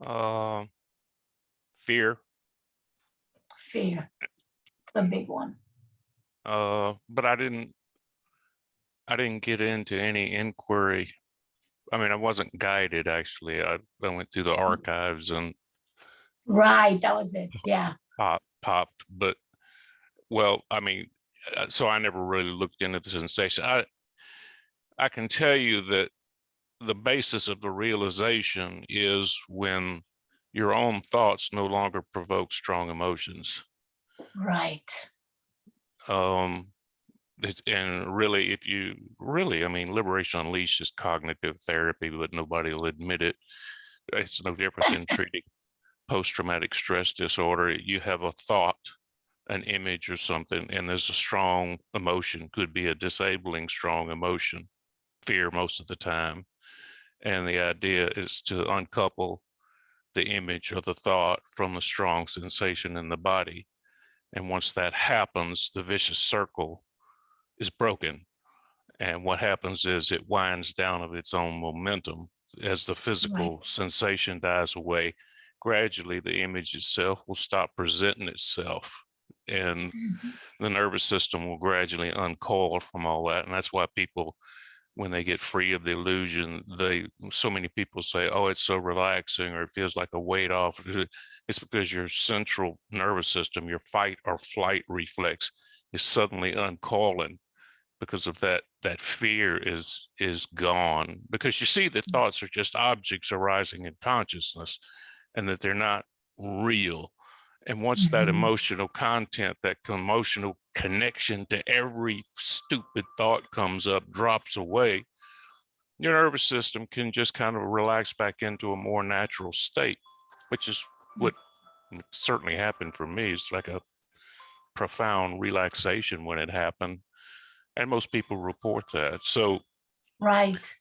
Uh, Fear. Fear, the big one. But I didn't get into any inquiry. I mean, I wasn't guided actually. I went through the archives and Right, that was it. Yeah. popped, but well, I mean, so I never really looked into the sensation. I can tell you that the basis of the realization is when your own thoughts no longer provoke strong emotions. Right. Um, and really, if you really, I mean, Liberation Unleashed is cognitive therapy, but nobody will admit it. It's no different than treating post-traumatic stress disorder. You have a thought, an image or something, and there's a strong emotion, could be a disabling strong emotion, fear most of the time. And the idea is to uncouple the image or the thought from the strong sensation in the body. And once that happens, the vicious circle is broken. And what happens is it winds down of its own momentum. As the physical sensation dies away, gradually the image itself will stop presenting itself. And the nervous system will gradually uncoil from all that. And that's why people, when they get free of the illusion, so many people say, oh, it's so relaxing, or it feels like a weight off. It's because your central nervous system, your fight or flight reflex, is suddenly uncoiling because of that fear is gone, because you see that thoughts are just objects arising in consciousness and that they're not real. And once that emotional content, that emotional connection to every stupid thought comes up, drops away, your nervous system can just kind of relax back into a more natural state, which is what certainly happened for me. It's like a profound relaxation when it happened. And most people report that. So Right.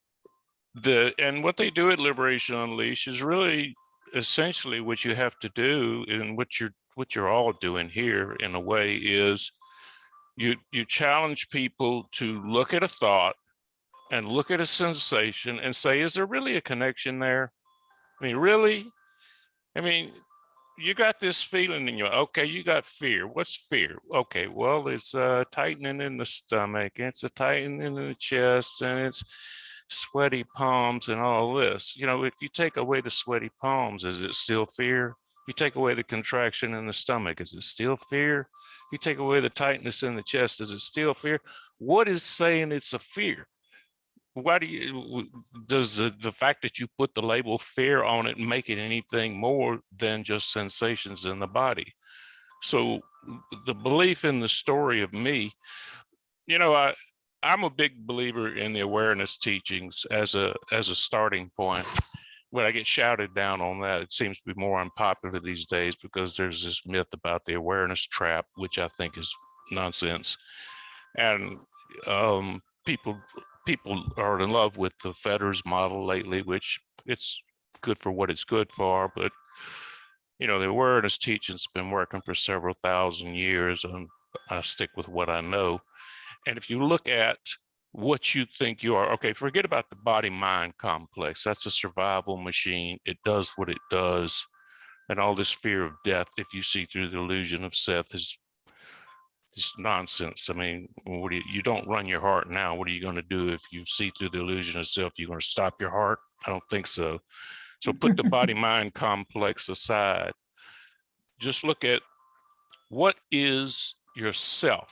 and what they do at Liberation Unleashed is really essentially what you have to do, and what you're all doing here in a way, is you challenge people to look at a thought and look at a sensation and say, is there really a connection there? I mean, really? I mean, you got this feeling in your, okay, you got fear. What's fear? Okay, well, it's tightening in the stomach, it's a tightening in the chest, and it's sweaty palms and all this. You know, if you take away the sweaty palms, is it still fear? If you take away the contraction in the stomach, is it still fear? If you take away the tightness in the chest, is it still fear? What is saying it's a fear? Why does the fact that you put the label fear on it make it anything more than just sensations in the body? So the belief in the story of me, you know, I'm a big believer in the awareness teachings as a starting point. When I get shouted down on that, it seems to be more unpopular these days because there's this myth about the awareness trap, which I think is nonsense. And people are in love with the Fetters model lately, which it's good for what it's good for, but you know, the awareness teaching's been working for several thousand years, and I stick with what I know. And if you look at what you think you are, okay, forget about the body-mind complex. That's a survival machine. It does what it does. And all this fear of death, if you see through the illusion of Seth, is nonsense. I mean, you don't run your heart now. What are you going to do if you see through the illusion of self? You're going to stop your heart? I don't think so. So put the body-mind complex aside. Just look at what is yourself.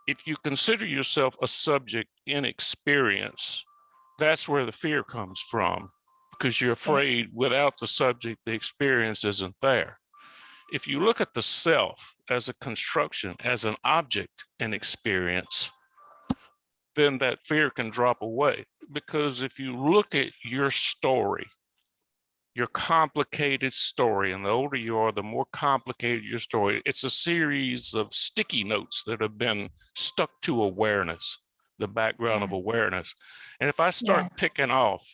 If you consider yourself a subject in experience, that's where the fear comes from, because you're afraid without the subject, the experience isn't there. If you look at the self as a construction, as an object in experience, then that fear can drop away. Because if you look at your story, your complicated story, and the older you are, the more complicated your story, it's a series of sticky notes that have been stuck to awareness, the background of awareness. And if I start picking off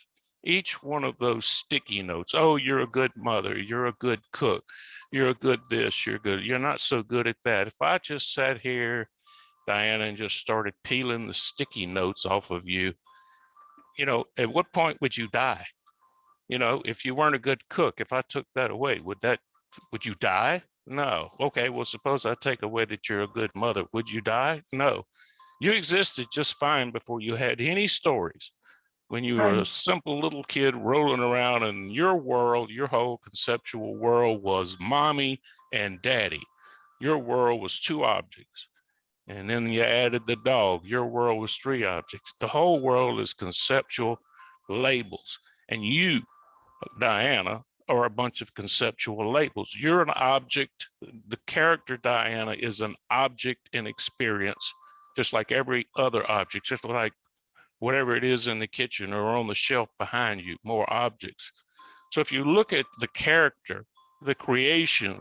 each one of those sticky notes, oh, you're a good mother, you're a good cook, you're a good this, you're not so good at that. If I just sat here, Diana, and just started peeling the sticky notes off of you, you know, at what point would you die? You know, if you weren't a good cook, if I took that away, would you die? No. Okay, well, suppose I take away that you're a good mother. Would you die? No. You existed just fine before you had any stories. When you were a Right. simple little kid rolling around, and your world, your whole conceptual world was mommy and daddy. Your world was two objects. And then you added the dog. Your world was three objects. The whole world is conceptual labels. And you, Diana, are a bunch of conceptual labels. You're an object. The character Diana is an object in experience, just like every other object, just like whatever it is in the kitchen or on the shelf behind you, more objects. So if you look at the character, the creation,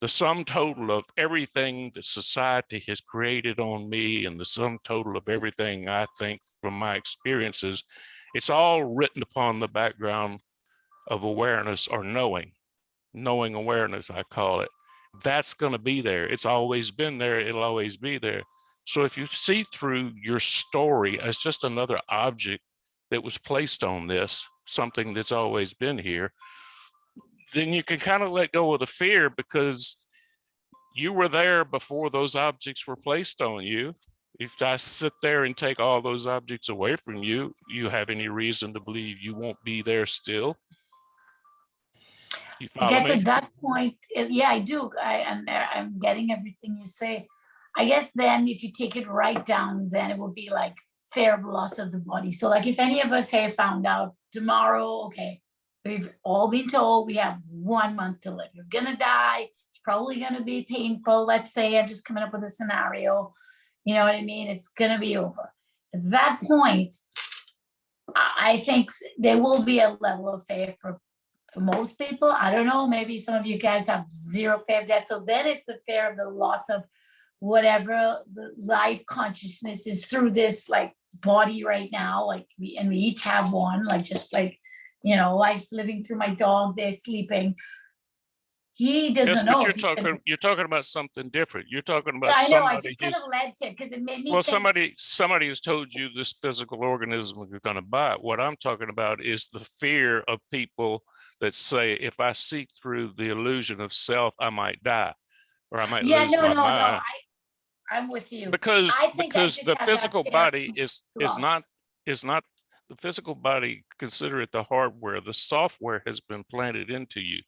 the sum total of everything that society has created on me and the sum total of everything I think from my experiences, it's all written upon the background of awareness or knowing awareness, I call it. That's going to be there. It's always been there. It'll always be there. So if you see through your story as just another object that was placed on this, something that's always been here, then you can kind of let go of the fear, because you were there before those objects were placed on you. If I sit there and take all those objects away from you, you have any reason to believe you won't be there still? You I follow guess me? at that point, yeah, I do. I'm getting everything you say. I guess then if you take it right down, then it would be like fear of loss of the body. So like if any of us have found out tomorrow, okay, we've all been told we have 1 month to live. You're gonna die. It's probably gonna be painful. Let's say I'm just coming up with a scenario. You know what I mean? It's gonna be over. At that point, I think there will be a level of fear for most people. I don't know, maybe some of you guys have zero fear of death. So then it's the fear of the loss of whatever the life consciousness is through this like body right now. Like we each have one, like just like, life's living through my dog, they're sleeping. He Yes, doesn't but know if he can. you're talking about something different. You're talking Yeah, about I know. I somebody just kind of who's, led to it because it made me well, think. somebody has told you this physical organism you're going to buy it. What I'm talking about is the fear of people that say, if I see through the illusion of self, I might die or I might Yeah, lose no, my no, no. mind. I'm with you. Because I think I just the have that physical fear body loss. is not the physical body. Consider it the hardware. The software has been planted into you.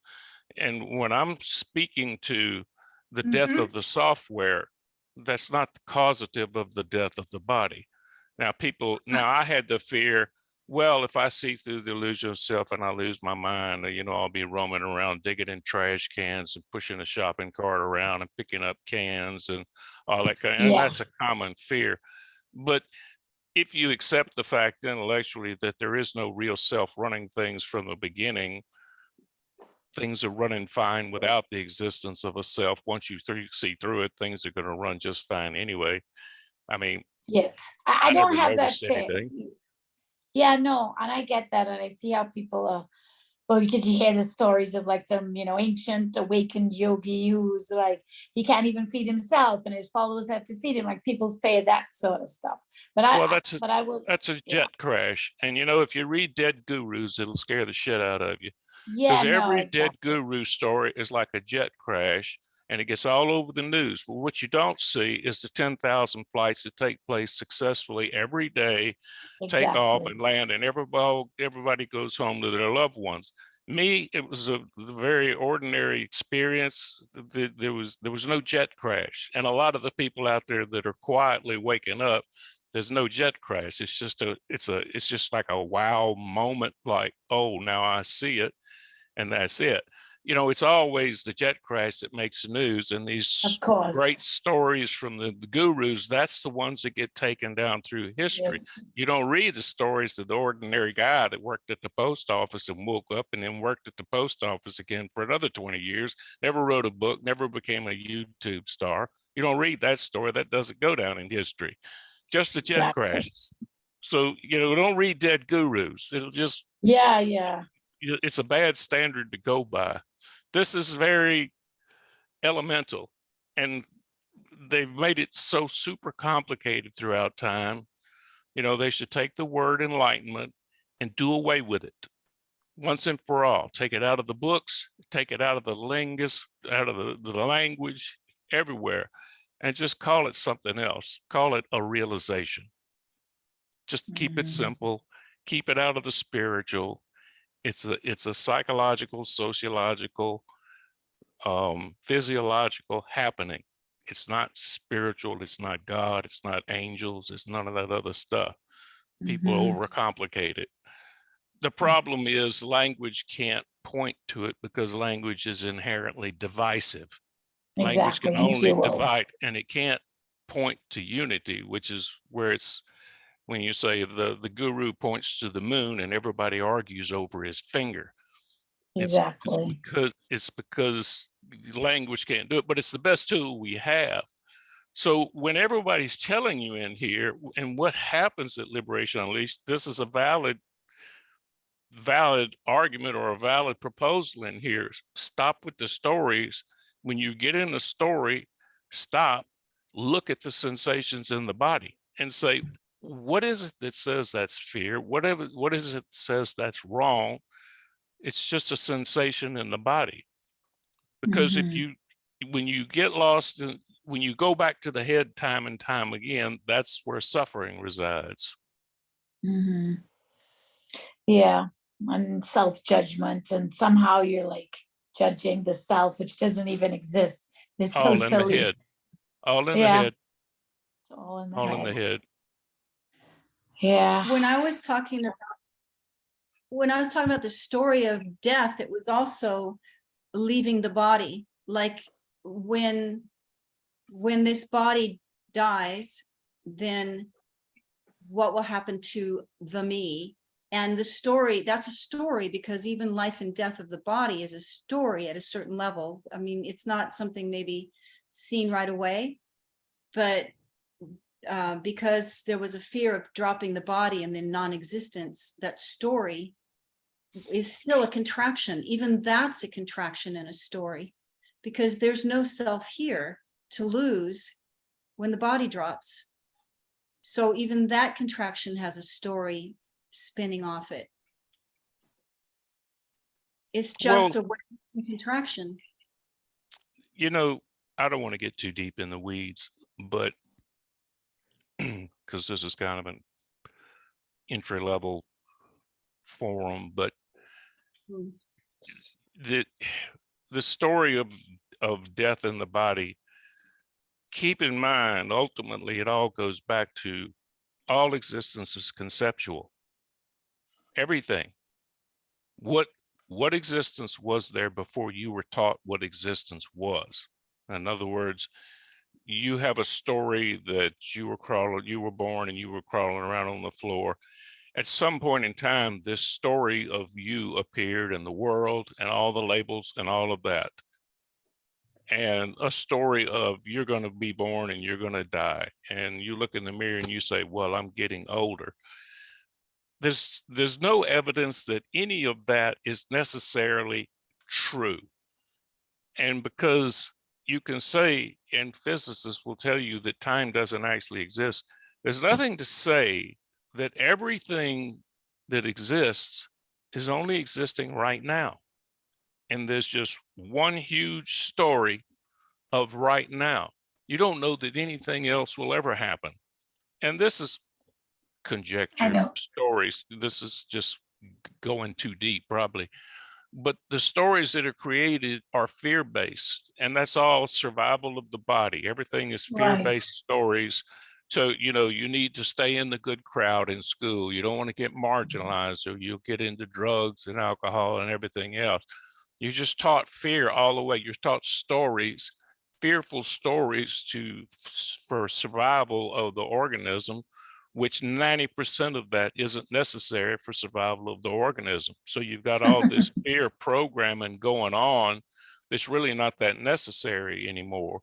And when I'm speaking to the death Mm-hmm. of the software, that's not the causative of the death of the body. Now I had the fear, well, if I see through the illusion of self and I lose my mind, I'll be roaming around digging in trash cans and pushing a shopping cart around and picking up cans and all that kind of, and Yeah, that's a common fear. But if you accept the fact intellectually that there is no real self running things from the beginning, things are running fine without the existence of a self. Once you see through it, things are going to run just fine anyway. I mean, yes. I I don't never have that noticed fear. anything. Yeah, no, and I get that, and I see how people are. Well, because you hear the stories of like some, ancient awakened yogi who's like he can't even feed himself, and his followers have to feed him. Like people say that sort of stuff. But Well, but I will. that's a Yeah, jet crash. And if you read Dead Gurus, it'll scare the shit out of you. yeah, Because no, every dead exactly, guru story is like a jet crash and it gets all over the news. But what you don't see is the 10,000 flights that take place successfully every day, take off exactly. and land, and everybody goes home to their loved ones. Me, it was a very ordinary experience. There was no jet crash, and a lot of the people out there that are quietly waking up, there's no jet crash. It's just like a wow moment, like, oh, now I see it, and that's it. It's always the jet crash that makes the news, and Of these course, great stories from the gurus, that's the ones that get taken down through history. yes, You don't read the stories of the ordinary guy that worked at the post office and woke up and then worked at the post office again for another 20 years, never wrote a book, never became a YouTube star. You don't read that story. That doesn't go down in history. Just a jet exactly. crash. So, don't read dead gurus. It'll just, Yeah, yeah, it's a bad standard to go by. This is very elemental, and they've made it so super complicated throughout time. They should take the word enlightenment and do away with it. once and for all. Take it out of the books, take it out of the lingus, out of the language, everywhere, and just call it something else. Call it a realization. Just keep it simple, keep it out of the spiritual. It's a psychological, sociological, physiological happening. It's not spiritual, it's not God, it's not angels, it's none of that other stuff. People overcomplicate it. The problem is language can't point to it because language is inherently divisive. Language can Exactly, and only dual. divide, and it can't point to unity, which is where it's when you say the guru points to the moon and everybody argues over his finger. Exactly. It's because language can't do it, but it's the best tool we have. So when everybody's telling you in here, and what happens at Liberation Unleashed, this is a valid argument or a valid proposal in here. Stop with the stories. When you get in a story, stop, look at the sensations in the body and say, what is it that says that's fear? What is it that says that's wrong? It's just a sensation in the body. Because when you get lost in, when you go back to the head time and time again, that's where suffering resides. Yeah, and self-judgment, and somehow you're like judging the self, which doesn't even exist. It's so All in the silly. head. All in the Yeah, head. it's all in the All in head. the head. Yeah. When I was talking about the story of death, it was also leaving the body. Like when this body dies, then what will happen to the me? And the story, that's a story, because even life and death of the body is a story at a certain level. I mean, it's not something maybe seen right away, but because there was a fear of dropping the body and then non-existence, that story is still a contraction. Even that's a contraction in a story, because there's no self here to lose when the body drops. So even that contraction has a story spinning off it. It's just a contraction. You know, I don't want to get too deep in the weeds, but because this is kind of an entry-level forum, but the story of death in the body, keep in mind, ultimately, it all goes back to all existence is conceptual. Everything. What existence was there before you were taught what existence was? In other words, you have a story that you were born and you were crawling around on the floor. At some point in time, this story of you appeared in the world and all the labels and all of that. And a story of you're going to be born and you're going to die. And you look in the mirror and you say, well, I'm getting older. There's no evidence that any of that is necessarily true. And because you can say, and physicists will tell you that time doesn't actually exist, there's nothing to say that everything that exists is only existing right now. And there's just one huge story of right now. You don't know that anything else will ever happen. And this is conjecture, stories. This is just going too deep, probably. But the stories that are created are fear-based, and that's all survival of the body. Everything is fear-based stories. So, you know, you need to stay in the good crowd in school. You don't want to get marginalized, or you'll get into drugs and alcohol and everything else. You're just taught fear all the way. You're taught stories, fearful stories for survival of the organism, which 90% of that isn't necessary for survival of the organism. So you've got all this fear programming going on that's really not that necessary anymore.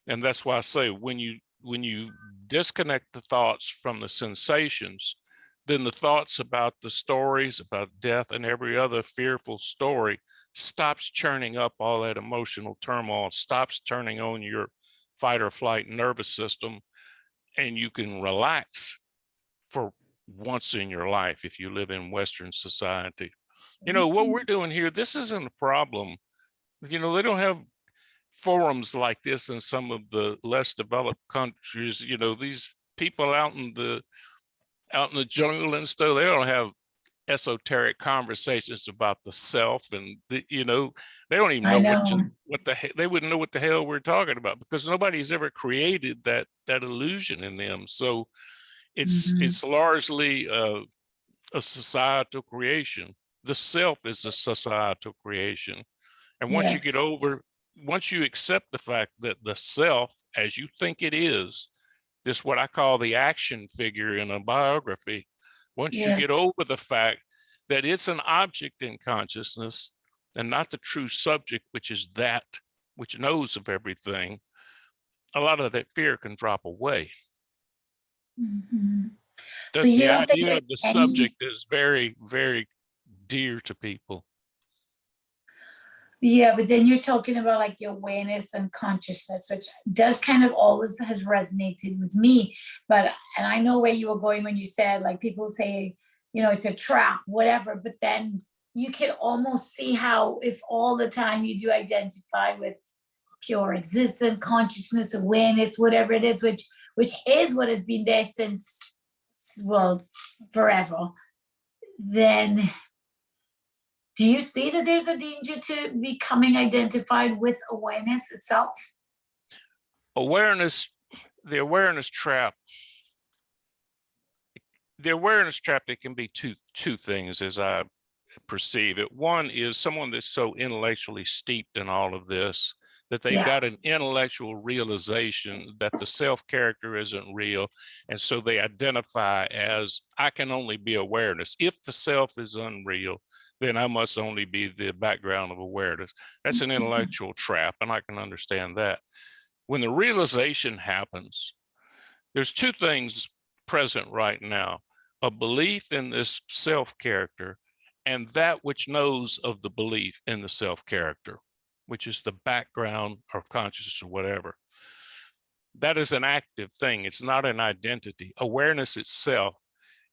And that's why I say when you disconnect the thoughts from the sensations, then the thoughts about the stories about death and every other fearful story stops churning up all that emotional turmoil, stops turning on your fight or flight nervous system, and you can relax for once in your life if you live in Western society. You know, what we're doing here, this isn't a problem. You know, they don't have forums like this in some of the less developed countries. You know, these people out in the jungle and stuff, they don't have esoteric conversations about the self, and you know, they don't even I know know. what the they wouldn't know what the hell we're talking about, because nobody's ever created that illusion in them. So Mhm. it's largely a societal creation. The self is a societal creation. And Yes. once you accept the fact that the self, as you think it is, this what I call the action figure in a biography, once you get Yes. over the fact that it's an object in consciousness and not the true subject, which is that which knows of everything, a lot of that fear can drop away. Mhm. So That you the don't think idea there's of the any, subject is very, very dear to people. yeah, but then you're talking about like the awareness and consciousness, which does kind of always has resonated with me. But, and I know where you were going when you said, like, people say, you know, it's a trap, whatever, but then you can almost see how if all the time you do identify with pure existence, consciousness, awareness, whatever it is, which is what has been there since, well, forever, then do you see that there's a danger to becoming identified with awareness itself? Awareness, the awareness trap, it can be two things as I perceive it. One is someone that's so intellectually steeped in all of this that they've Yeah. got an intellectual realization that the self character isn't real. And so they identify as, I can only be awareness. If the self is unreal, then I must only be the background of awareness. That's an intellectual trap, and I can understand that. When the realization happens, there's two things present right now: a belief in this self character, and that which knows of the belief in the self character, which is the background of consciousness or whatever. That is an active thing. It's not an identity. Awareness itself,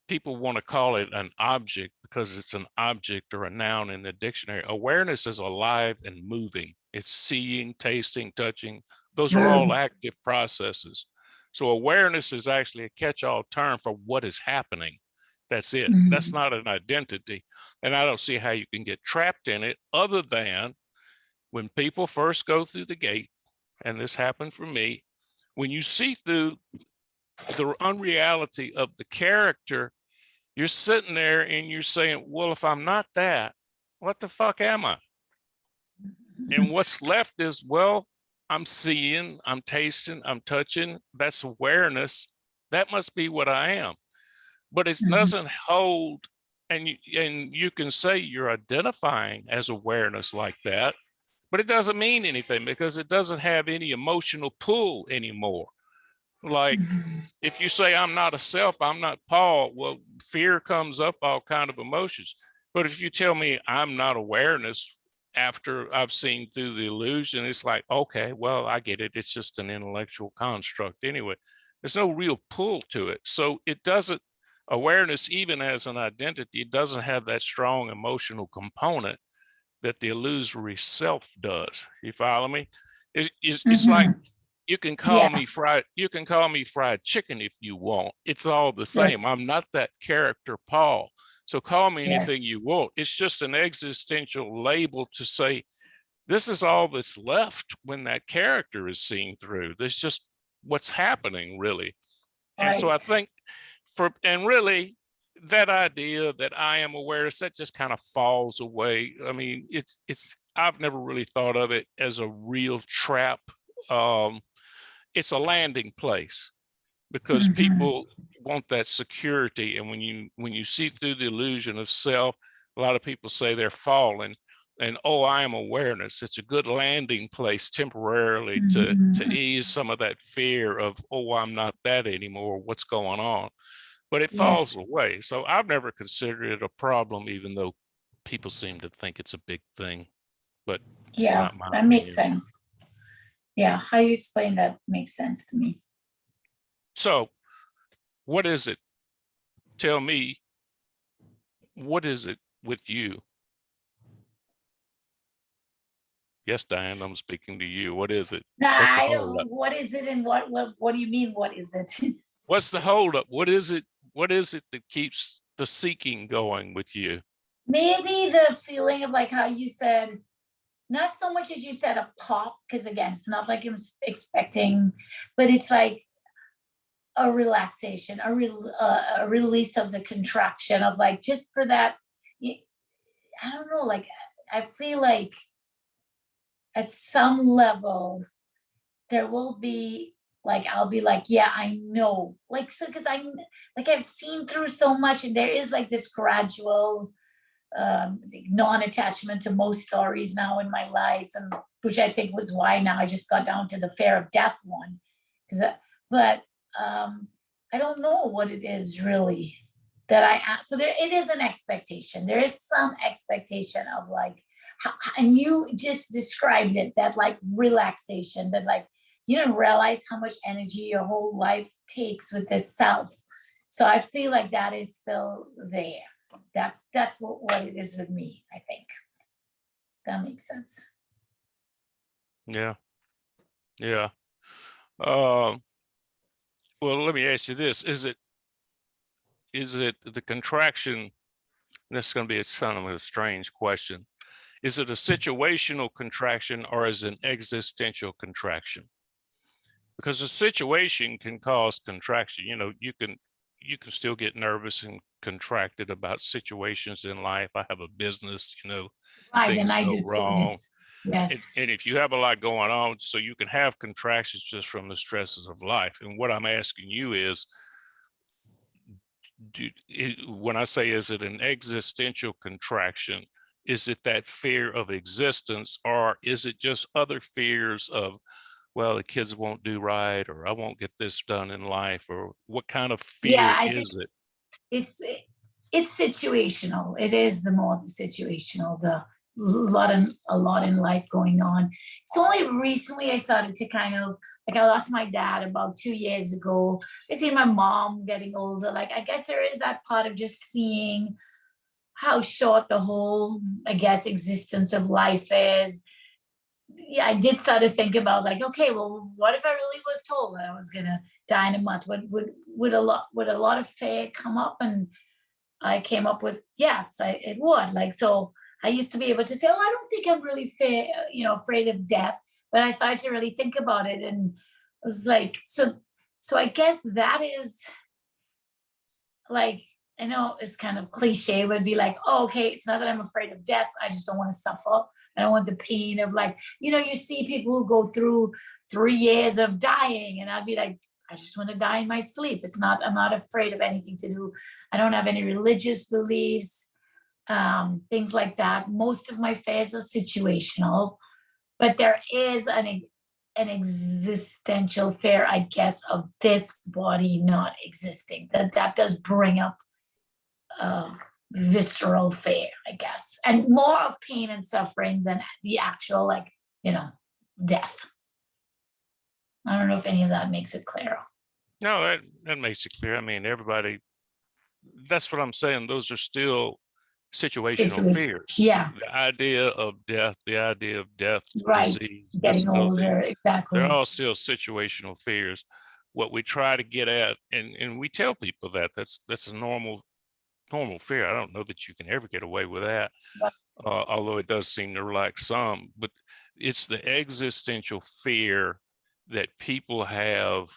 people want to call it an object because it's an object or a noun in the dictionary. Awareness is alive and moving. It's seeing, tasting, touching. Those are all Good. active processes. So awareness is actually a catch-all term for what is happening. That's it. That's Mhm. not an identity. And I don't see how you can get trapped in it other than when people first go through the gate, and this happened for me, when you see through the unreality of the character, you're sitting there and you're saying, well, if I'm not that, what the fuck am I? And what's left is, well, I'm seeing, I'm tasting, I'm touching. That's awareness. That must be what I am. But it Mhm. doesn't hold, and you can say you're identifying as awareness like that, but it doesn't mean anything because it doesn't have any emotional pull anymore. Like, Mhm. if you say I'm not a self, I'm not Paul, well, fear comes up, all kind of emotions. But if you tell me I'm not awareness after I've seen through the illusion, it's like, okay, well, I get it. It's just an intellectual construct anyway. There's no real pull to it. So it doesn't, awareness, even as an identity, it doesn't have that strong emotional component that the illusory self does. You follow me? It's like, Mhm. you can call me Yes. fried, you can call me fried chicken if you want. It's all the Yes. same. I'm not that character Paul. So call me Yes. anything you want. It's just an existential label to say this is all that's left when that character is seen through. There's just what's happening, really. And so I Right. think and really that idea that I am awareness, that just kind of falls away. I mean, I've never really thought of it as a real trap. Um, it's a landing place because Mhm. people want that security. And when you see through the illusion of self, a lot of people say they're falling, and oh, I am awareness. It's a good landing place temporarily to Mhm. ease some of that fear of, oh, I'm not that anymore, what's going on. But it Yes. falls away. So I've never considered it a problem, even though people seem to think it's a big thing, but it's Yeah, not my that makes opinion. sense. Yeah, how you explain that makes sense to me. So what is it? Tell me, what is it with you? Yes, Diane, I'm speaking to you. What is it? Nah, What's the I holdup? don't, what is it and what do you mean, what is it? What's the holdup? What is it? What is it that keeps the seeking going with you? Maybe the feeling of like how you said, not so much as you said a pop, because again, it's not like I'm expecting, but it's like a relaxation, a release of the contraction of like just for that. I don't know, like I feel like at some level there will be like I'll be like, yeah, I know, like so because I like I've seen through so much, and there is like this gradual non-attachment to most stories now in my life, and which I think was why now I just got down to the fear of death one. Because, but I don't know what it is really that so there it is an expectation. There is some expectation of like, and you just described it, that like relaxation, that like you don't realize how much energy your whole life takes with this self. So I feel like that is still there. That's what it is with me, I think. That makes sense. Yeah. Yeah. Well, let me ask you this. Is it the contraction? This is going to be kind of a strange question. Is it a situational contraction or is it an existential contraction? Because a situation can cause contraction. You know, you can still get nervous and contracted about situations in life. I have a business, you know, Right, and things I go do too. wrong. Yes. And if you have a lot going on, so you can have contractions just from the stresses of life. And what I'm asking you is, when I say, is it an existential contraction? Is it that fear of existence, or is it just other fears of, well, the kids won't do right, or I won't get this done in life, or what kind of Yeah, fear I think is it? it's it's situational. It is the more situational, the a lot in life going on. It's only recently I started to kind of like I lost my dad about 2 years ago. I see my mom getting older. Like I guess there is that part of just seeing how short the whole, I guess, existence of life is. Yeah, I did start to think about like, okay, well, what if I really was told that I was gonna die in a month? Would a lot of fear come up? And I came up with yes, it would. Like so, I used to be able to say, oh, I don't think I'm really afraid of death. But I started to really think about it, and I was like, so I guess that is like I know it's kind of cliche, would be like, oh, okay, it's not that I'm afraid of death. I just don't want to suffer. I don't want the pain of like, you see people who go through 3 years of dying, and I'd be like, I just want to die in my sleep. I'm not afraid of anything to do. I don't have any religious beliefs, things like that. Most of my fears are situational, but there is an existential fear, I guess, of this body not existing. That does bring up visceral fear, I guess, and more of pain and suffering than the actual, like, death. I don't know if any of that makes it clear. No, that makes it clear. I mean, everybody, that's what I'm saying. Those are still situational fears. Yeah, The idea of death, right. disease, Getting disability, older, they're exactly. all still situational fears. What we try to get at, and we tell people that's a normal fear. I don't know that you can ever get away with that, But although it does seem to relax some. But it's the existential fear that people have,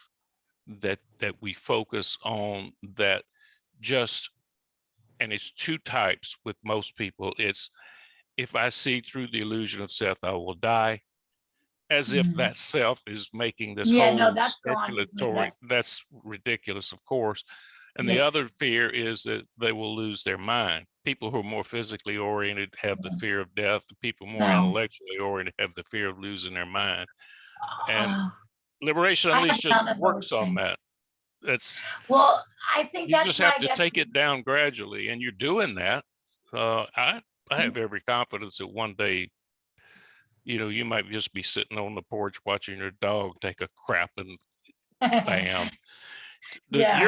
that we focus on, that just, and it's two types with most people. It's, if I see through the illusion of self, I will die, as if that self is making this yeah, no, whole that's gone with me. speculatory. That's ridiculous, of course. And the Yes. other fear is that they will lose their mind. People who are more physically oriented have the fear of death. The people more No. intellectually oriented have the fear of losing their mind. And Uh, Liberation I have Unleashed just none of those works on things. that. That's, Well, I think you that's just why have I to guess. take it down gradually, and you're doing that. I have every confidence that one day, you might just be sitting on the porch watching your dog take a crap, and bam. Yeah.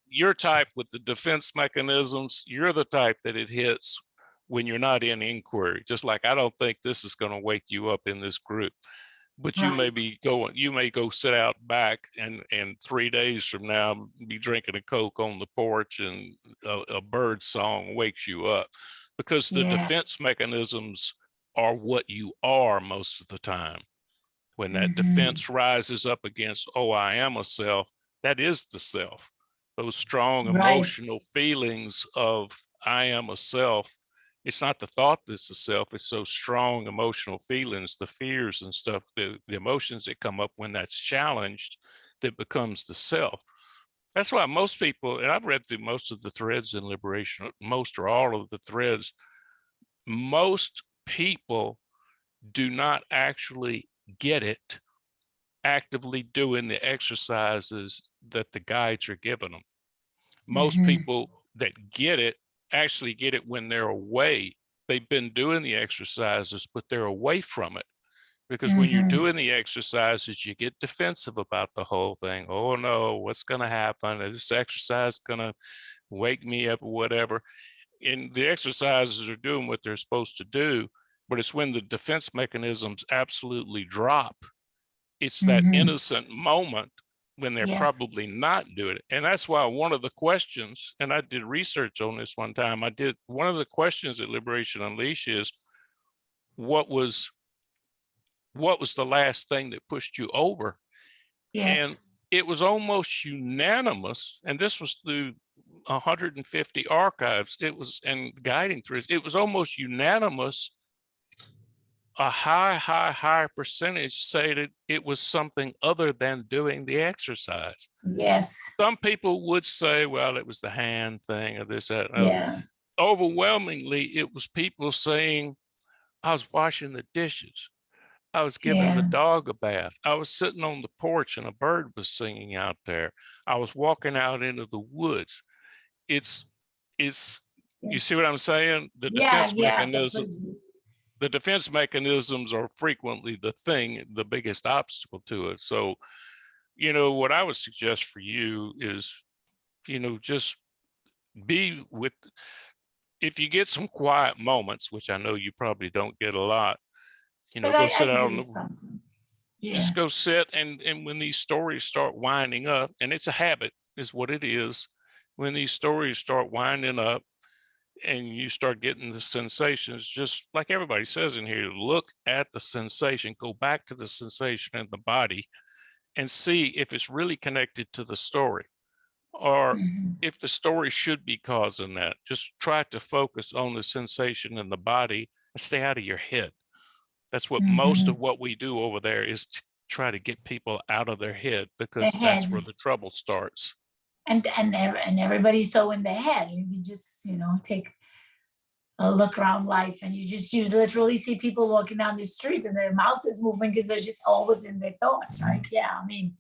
Your type with the defense mechanisms, you're the type that it hits when you're not in inquiry. Just like, I don't think this is going to wake you up in this group, but you may Right. be going, you may go sit out back and 3 days from now be drinking a Coke on the porch and a bird song wakes you up, because the Yeah. defense mechanisms are what you are most of the time. When that Mhm. defense rises up against, oh, I am a self, that is the self. Those strong Right. emotional feelings of I am a self, it's not the thought that's the self, it's those strong emotional feelings, the fears and stuff, the emotions that come up when that's challenged, that becomes the self. That's why most people, and I've read through most of the threads in liberation, most or all of the threads, most people do not actually get it actively doing the exercises that the guides are giving them. Most Mhm. people that get it actually get it when they're away. They've been doing the exercises, but they're away from it. Because when you're Mhm. doing the exercises, you get defensive about the whole thing. Oh no, what's going to happen? Is this exercise going to wake me up or whatever? And the exercises are doing what they're supposed to do, but it's when the defense mechanisms absolutely drop. It's that Mhm. innocent moment when they're Yes. probably not doing it. And that's why one of the questions, and I did research on this one time, one of the questions at Liberation Unleashed is, what was the last thing that pushed you over? And Yes. it was almost unanimous, and this was through 150 archives, it was, and guiding through it was almost unanimous. A high percentage say that it was something other than doing the exercise. Yes. Some people would say, well, it was the hand thing or this, that. Yeah. Overwhelmingly, it was people saying, I was washing the dishes, I was giving the Yeah. dog a bath, I was sitting on the porch and a bird was singing out there, I was walking out into the woods. It's, you see what Yes. I'm saying? Yeah. Yeah. That's what The defense mechanisms are frequently the biggest obstacle to it. So, what I would suggest for you is, just be with, if you get some quiet moments, which I know you probably don't get a lot, but go sit I out on do the, something. Yeah. just go sit, and when these stories start winding up, and it's a habit is what it is, when these stories start winding up and you start getting the sensations, just like everybody says in here, look at the sensation, go back to the sensation in the body and see if it's really connected to the story, or Mhm. if the story should be causing that. Just try to focus on the sensation in the body and stay out of your head. That's what most Mhm. of what we do over there is, to try to get people out of their head, Their because that's heads where the trouble starts. and everybody's so in their head. You just take a look around life, and you literally see people walking down the streets and their mouth is moving because they're just always in their thoughts, right? Yeah, I mean,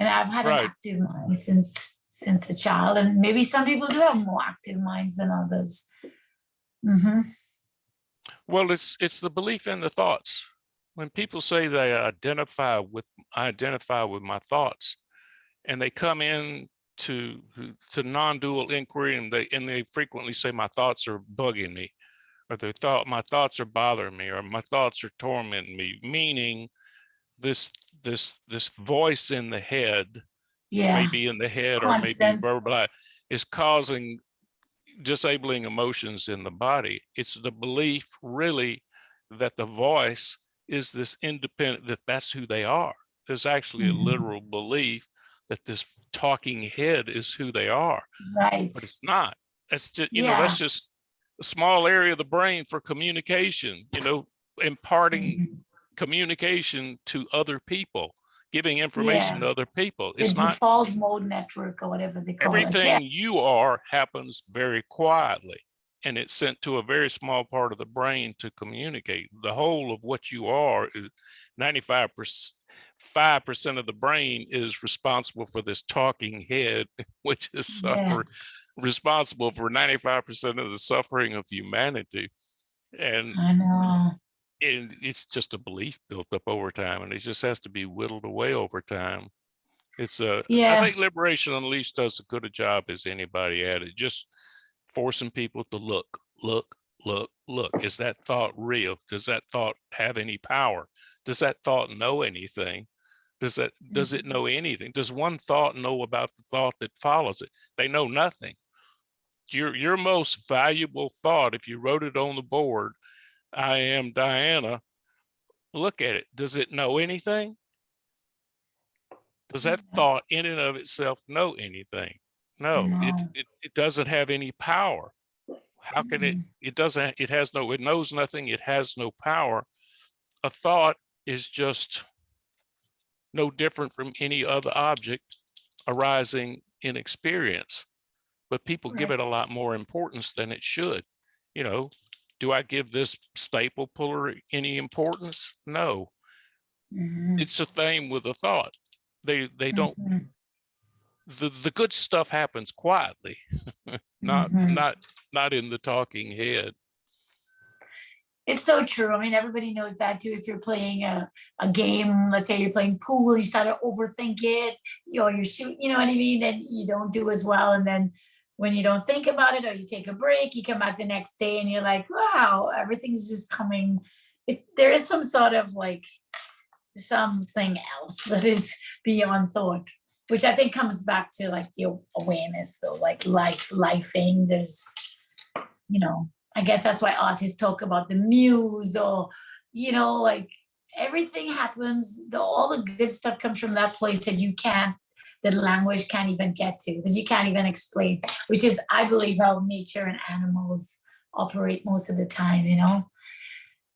and I've had an Right. active mind since a child, and maybe some people do have more active minds than others. Mm-hmm. Well, it's the belief in the thoughts. When people say they identify with my thoughts, and they come in to non-dual inquiry, and they frequently say my thoughts are bugging me, or my thoughts are bothering me, or my thoughts are tormenting me, meaning this this voice in the head, which may Yeah, be in the head or maybe constant. verbalized, is causing disabling emotions in the body. It's the belief really that the voice is this independent, that's who they are. There's actually a Mhm. literal belief that this talking head is who they are, Right. but it's not. That's just, that's Yeah. just a small area of the brain for communication, imparting Mhm. communication to other people, giving information Yeah. to other people. The It's not. default mode network or whatever they call it. Yeah. Everything you are happens very quietly, and it's sent to a very small part of the brain to communicate. The whole of what you are is 95%. 5% of the brain is responsible for this talking head, which is Yeah. responsible for 95% of the suffering of humanity. And I know. it's just a belief built up over time, and it just has to be whittled away over time. I Yeah. think Liberation Unleashed does as good a job as anybody at it, just forcing people to look, look, is that thought real? Does that thought have any power? Does that thought know anything? Does it know anything? Does one thought know about the thought that follows it? They know nothing. Your most valuable thought, if you wrote it on the board, I am Diana, look at it. Does it know anything? Does that thought in and of itself know anything? No, No. it doesn't have any power. How can it? It doesn't, it has no, it knows nothing. It has no power. A thought is just no different from any other object arising in experience, but people give Right. it a lot more importance than it should. You know, do I give this staple puller any importance? No. Mhm. It's the same with a thought. They don't, Mhm. the good stuff happens quietly, not Mhm. not in the talking head. It's so true. I mean, everybody knows that too. If you're playing a game, let's say you're playing pool, you start to overthink it, you're shooting, you know what I mean? Then you don't do as well. And then when you don't think about it or you take a break, you come back the next day and you're like, wow, everything's just coming. There is some sort of like something else that is beyond thought, which I think comes back to like your awareness, though, like lifing. There's, you know, I guess that's why artists talk about the muse, or, you know, like everything happens, all the good stuff comes from that place that you can't, that language can't even get to, because you can't even explain, which is, I believe, how nature and animals operate most of the time, you know?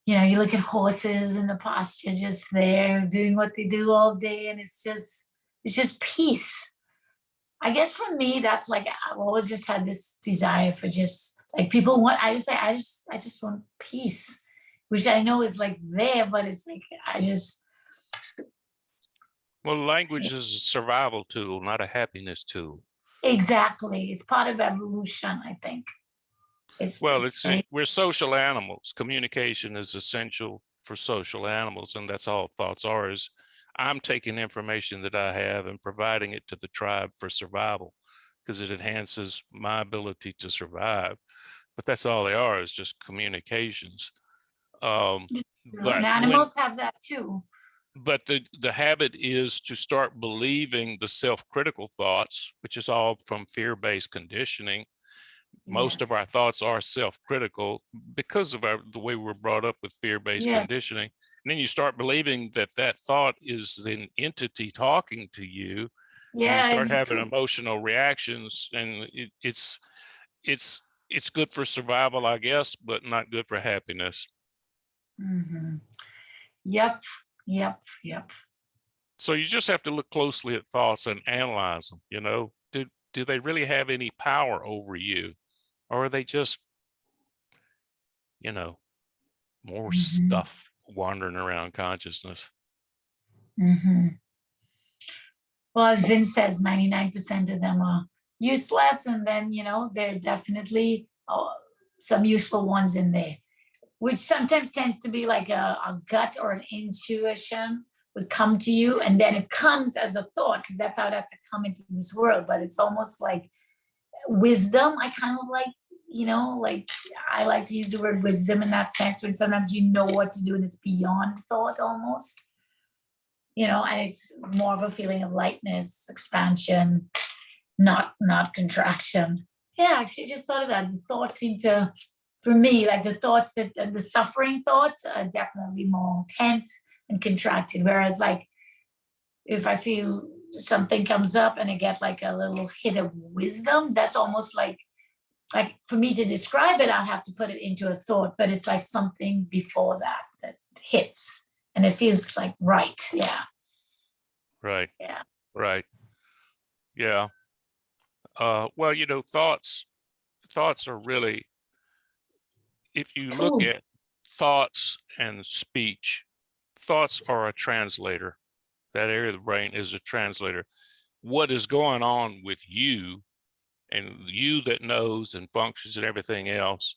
You know, you look at horses in the pasture just there doing what they do all day, and it's just peace. I guess for me, that's like I've always just had this desire for just like people want. I just say I just want peace, which I know is like there, but it's like I just Well, language is a survival tool, not a happiness tool. exactly. It's part of evolution, I think. Well, It's very we're social animals. Communication is essential for social animals, and that's all thoughts are. Is I'm taking information that I have and providing it to the tribe for survival, because it enhances my ability to survive. But that's all they are, is just communications. Um, true. but And when animals have that too. but the habit is to start believing the self-critical thoughts, which is all from fear-based conditioning. Most of Yes. our thoughts are self-critical because of the way we're brought up with fear-based Yes. conditioning. And then you start believing that that thought is an entity talking to you, and you Yeah. start having emotional reactions, and it's good for survival, I guess, but not good for happiness. Mhm. Yep. Yep. Yep. So you just have to look closely at thoughts and analyze them. You know, do they really have any power over you, or are they just, you know, more Mhm. stuff wandering around consciousness? Mhm. Well, as Vince says, 99% of them are useless, and then, you know, there are definitely some useful ones in there, which sometimes tends to be like a gut or an intuition would come to you, and then it comes as a thought, because that's how it has to come into this world. But it's almost like wisdom. I kind of like, you know, like I like to use the word wisdom in that sense, when sometimes you know what to do and it's beyond thought almost, you know, and it's more of a feeling of lightness, expansion, not contraction. Yeah, actually, I just thought of that. The thoughts seem to, for me, like the thoughts that the suffering thoughts are definitely more tense and contracted. Whereas, like, if I feel something comes up and I get like a little hit of wisdom, that's almost like for me to describe it, I'll have to put it into a thought, but it's like something before that that hits, and it feels like right. Yeah. Right, Yeah. right. Yeah. Well, you know, thoughts are really, if you look Cool. at thoughts and speech, thoughts are a translator. That area of the brain is a translator. What is going on with you, and you that knows and functions and everything else,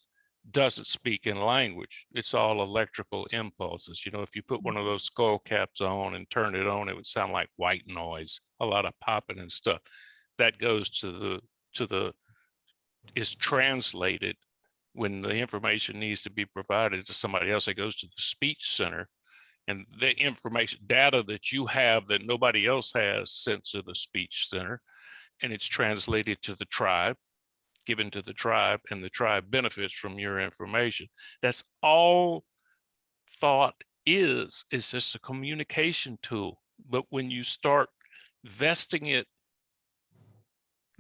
doesn't speak in language. It's all electrical impulses. You know, if you put one of those skull caps on and turn it on, it would sound like white noise, a lot of popping and stuff. That goes to the is translated when the information needs to be provided to somebody else, it goes to the speech center, and the information data that you have that nobody else has sent to the speech center, and it's translated to the tribe, given to the tribe, and the tribe benefits from your information. That's all thought is. It's just a communication tool. But when you start vesting it,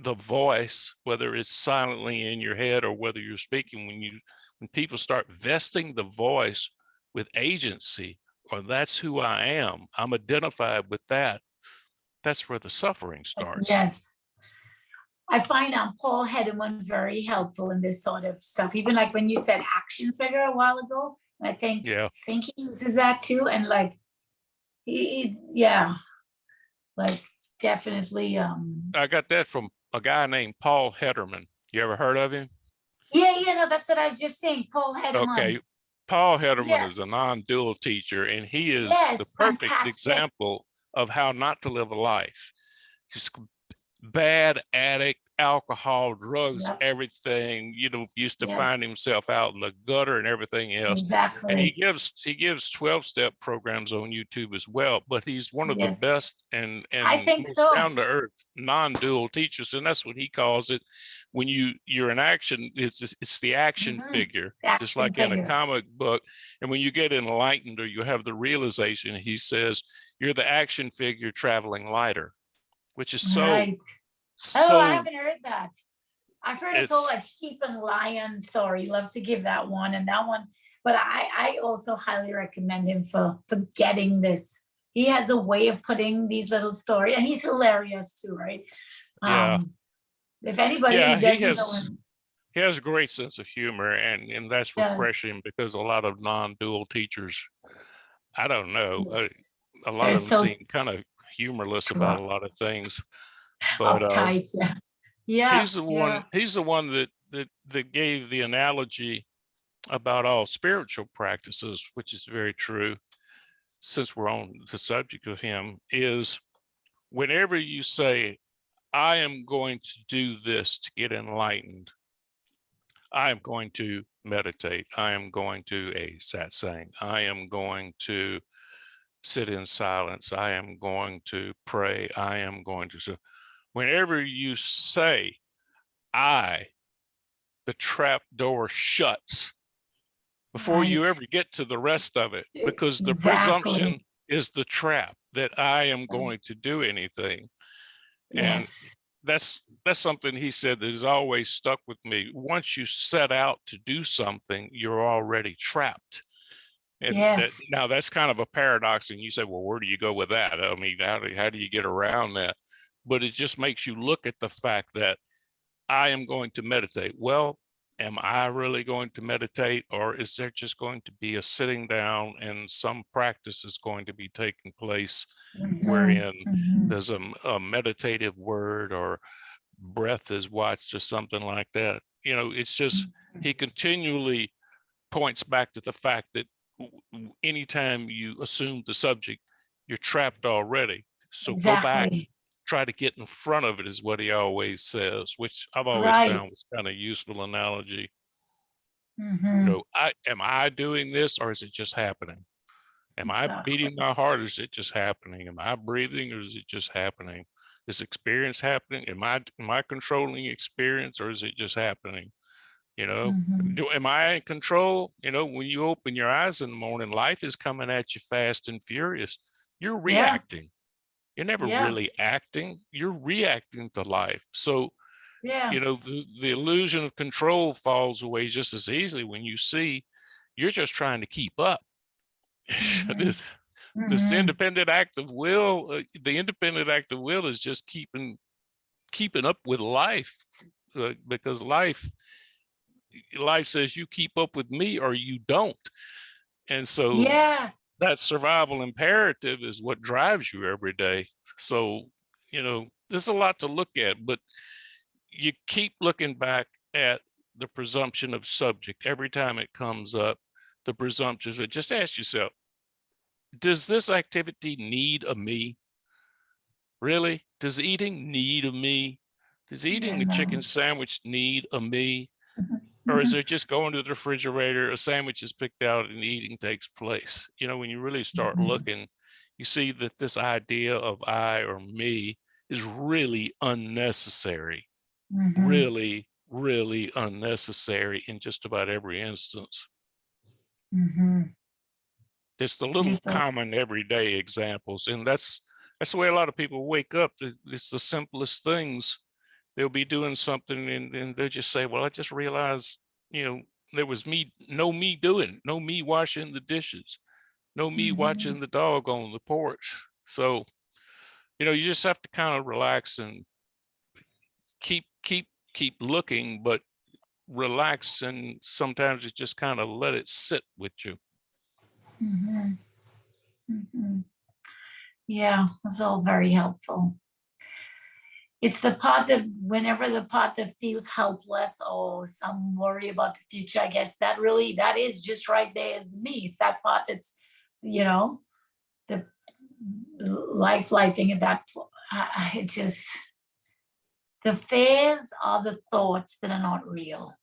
the voice, whether it's silently in your head or whether you're speaking, when people start vesting the voice with agency, or that's who I am, I'm identified with that, that's where the suffering starts. Yes. I find Paul Hedman very helpful in this sort of stuff. Even like when you said action figure a while ago, I think he uses that too. And like like definitely. I got that from a guy named Paul Hedman. You ever heard of him? Yeah, no, that's what I was just saying. Paul Hedman. Okay. Paul Hedman is a non-dual teacher, and he is the perfect example of how not to live a life. Just bad addict, alcohol, drugs, everything, used to find himself out in the gutter and everything else. Exactly. And he gives 12-step programs on YouTube as well, but he's one of the best and I think most so. down to earth non-dual teachers. And that's what he calls it. When you're in action, it's the action figure, just like in a comic book. And when you get enlightened or you have the realization, he says, you're the action figure traveling lighter, which is so. Oh, I haven't heard that. I've heard this whole like sheep and lion story. He loves to give that one and that one. But I also highly recommend him for getting this. He has a way of putting these little stories, and he's hilarious too, right? Yeah. If anybody doesn't know him. He has a great sense of humor, and that's refreshing because a lot of non-dual teachers, I don't know, a lot of them seem kind of humorless about a lot of things. But uptight, he's the one. He's the one that gave the analogy about all spiritual practices, which is very true. Since we're on the subject of him, is whenever you say, "I am going to do this to get enlightened. I am going to meditate. I am going to a satsang. I am going to sit in silence. I am going to pray. I am going to." Whenever you say I, the trap door shuts before you ever get to the rest of it, because the presumption is the trap that I am going to do anything. And that's something he said that has always stuck with me. Once you set out to do something, you're already trapped. And now that's kind of a paradox. And you say, well, where do you go with that? I mean, how do you get around that? But it just makes you look at the fact that I am going to meditate. Well, am I really going to meditate, or is there just going to be a sitting down and some practice is going to be taking place wherein there's a meditative word or breath is watched or something like that? It's just, he continually points back to the fact that anytime you assume the subject, you're trapped already. So go back, try to get in front of it, is what he always says, which I've always found was kind of useful analogy. Am I doing this, or is it just happening? Am I beating my heart, or is it just happening? Am I breathing, or is it just happening? Is experience happening? Am I controlling experience, or is it just happening? Am I in control? When you open your eyes in the morning, life is coming at you fast and furious. You're reacting. You're never really acting. You're reacting to life. So, the illusion of control falls away just as easily when you see you're just trying to keep up. This independent act of will, the independent act of will is just keeping up with life, because life says you keep up with me or you don't. And so that survival imperative is what drives you every day. So, there's a lot to look at, but you keep looking back at the presumption of subject every time it comes up. The presumptions, but just ask yourself, does this activity need a me? Really? Does eating need a me? Does eating the chicken sandwich need a me? Or is it just going to the refrigerator, a sandwich is picked out and eating takes place? You know, when you really start looking, you see that this idea of I or me is really unnecessary, really, really unnecessary in just about every instance. It's the little common everyday examples. And that's the way a lot of people wake up. It's the simplest things. They'll be doing something and they'll just say, well, I just realized, you know, there was no me washing the dishes, no me watching the dog on the porch. So, you know, you just have to kind of relax and keep looking, but relax, and sometimes you just kind of let it sit with you. Yeah, it's all very helpful. It's the part that whenever the part that feels helpless or some worry about the future, I guess that is just right there is me. It's that part that's, you know, the lifing at that. It's just, the fears are the thoughts that are not real.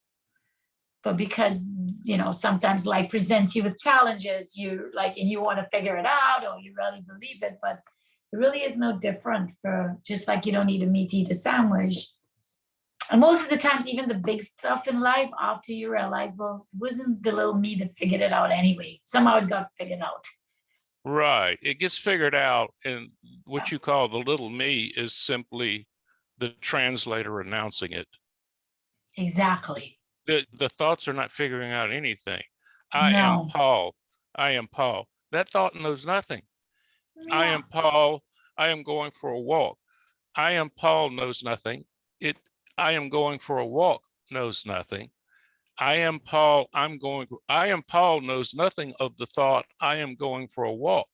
But because, you know, sometimes life presents you with challenges, you like, and you want to figure it out or you really believe it, but it really is no different, for just like you don't need a meat eater sandwich. And most of the times, even the big stuff in life, after you realize, well, it wasn't the little me that figured it out anyway. Somehow it got figured out. Right. It gets figured out. And what you call the little me is simply the translator announcing it. Exactly. The thoughts are not figuring out anything. I am Paul. I am Paul. That thought knows nothing. Yeah. I am Paul. I am going for a walk. I am Paul knows nothing. I am going for a walk knows nothing. I am Paul. I am Paul knows nothing of the thought I am going for a walk.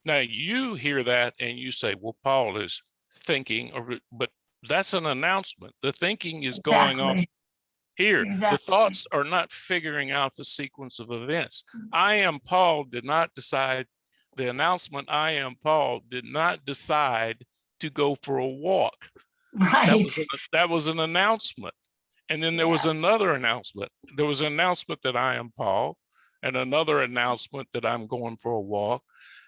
Now you hear that and you say, well, Paul is thinking, but that's an announcement. The thinking is going on here. Exactly. The thoughts are not figuring out the sequence of events. I am Paul did not decide, the announcement I am Paul did not decide to go for a walk. Right. That was an announcement. And then there was another announcement. There was an announcement that I am Paul, and another announcement that I'm going for a walk,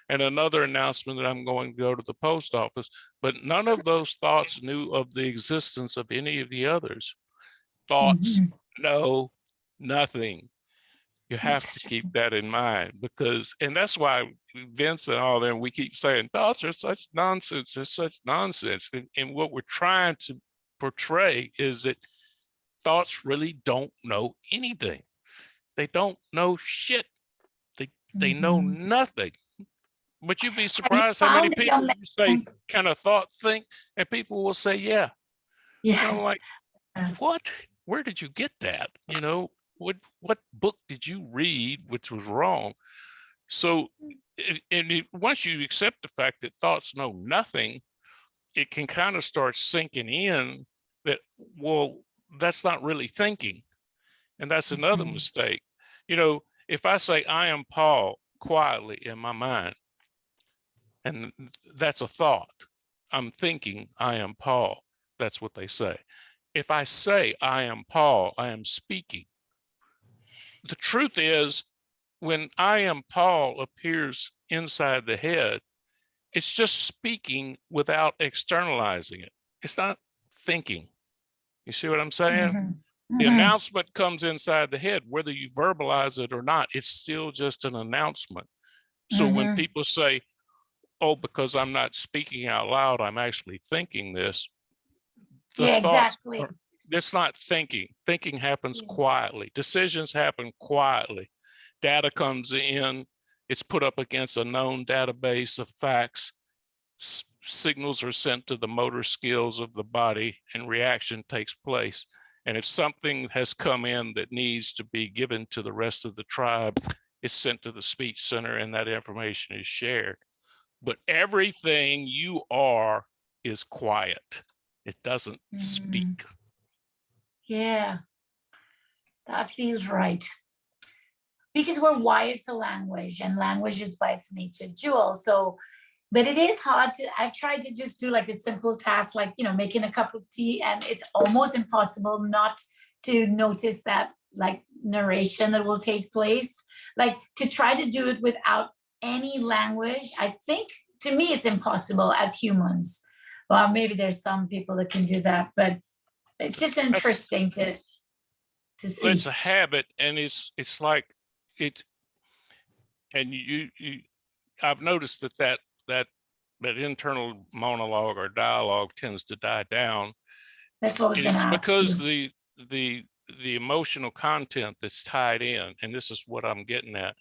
and another announcement that I'm going to go to the post office. But none of those thoughts knew of the existence of any of the others. Thoughts know nothing. You have to keep that in mind, because, and that's why Vince and all them, we keep saying thoughts are such nonsense, they're such nonsense. And what we're trying to portray is that thoughts really don't know anything. They don't know shit. They know nothing. But you'd be surprised how many people you say kind of thought think, and people will say, yeah. You know, like, what? Where did you get that? You know, what book did you read which was wrong? So, once you accept the fact that thoughts know nothing, it can kind of start sinking in that, well, that's not really thinking. And that's another mistake. You know, if I say I am Paul quietly in my mind, and that's a thought, I'm thinking I am Paul. That's what they say. If I say I am Paul, I am speaking. The truth is, when I am Paul appears inside the head, it's just speaking without externalizing it. It's not thinking. You see what I'm saying? The announcement comes inside the head, whether you verbalize it or not, it's still just an announcement. So when people say, oh, because I'm not speaking out loud, I'm actually thinking this. The thoughts are, it's not thinking. Thinking happens quietly. Decisions happen quietly. Data comes in, it's put up against a known database of facts. Signals are sent to the motor skills of the body and reaction takes place. And if something has come in that needs to be given to the rest of the tribe, it's sent to the speech center and that information is shared. But everything you are is quiet. It doesn't speak. Yeah, that feels right. Because we're wired for language, and language is by its nature dual. So, but it is hard to, I've tried to just do like a simple task, like, you know, making a cup of tea, and it's almost impossible not to notice that like narration that will take place. Like to try to do it without any language, I think to me it's impossible as humans. Well, maybe there's some people that can do that, but it's just That's interesting to it's see. a habit, and it's like it. And I've noticed that internal monologue or dialogue tends to die down. That's what I was And going to it's ask because you. the emotional content that's tied in, and this is what I'm getting at,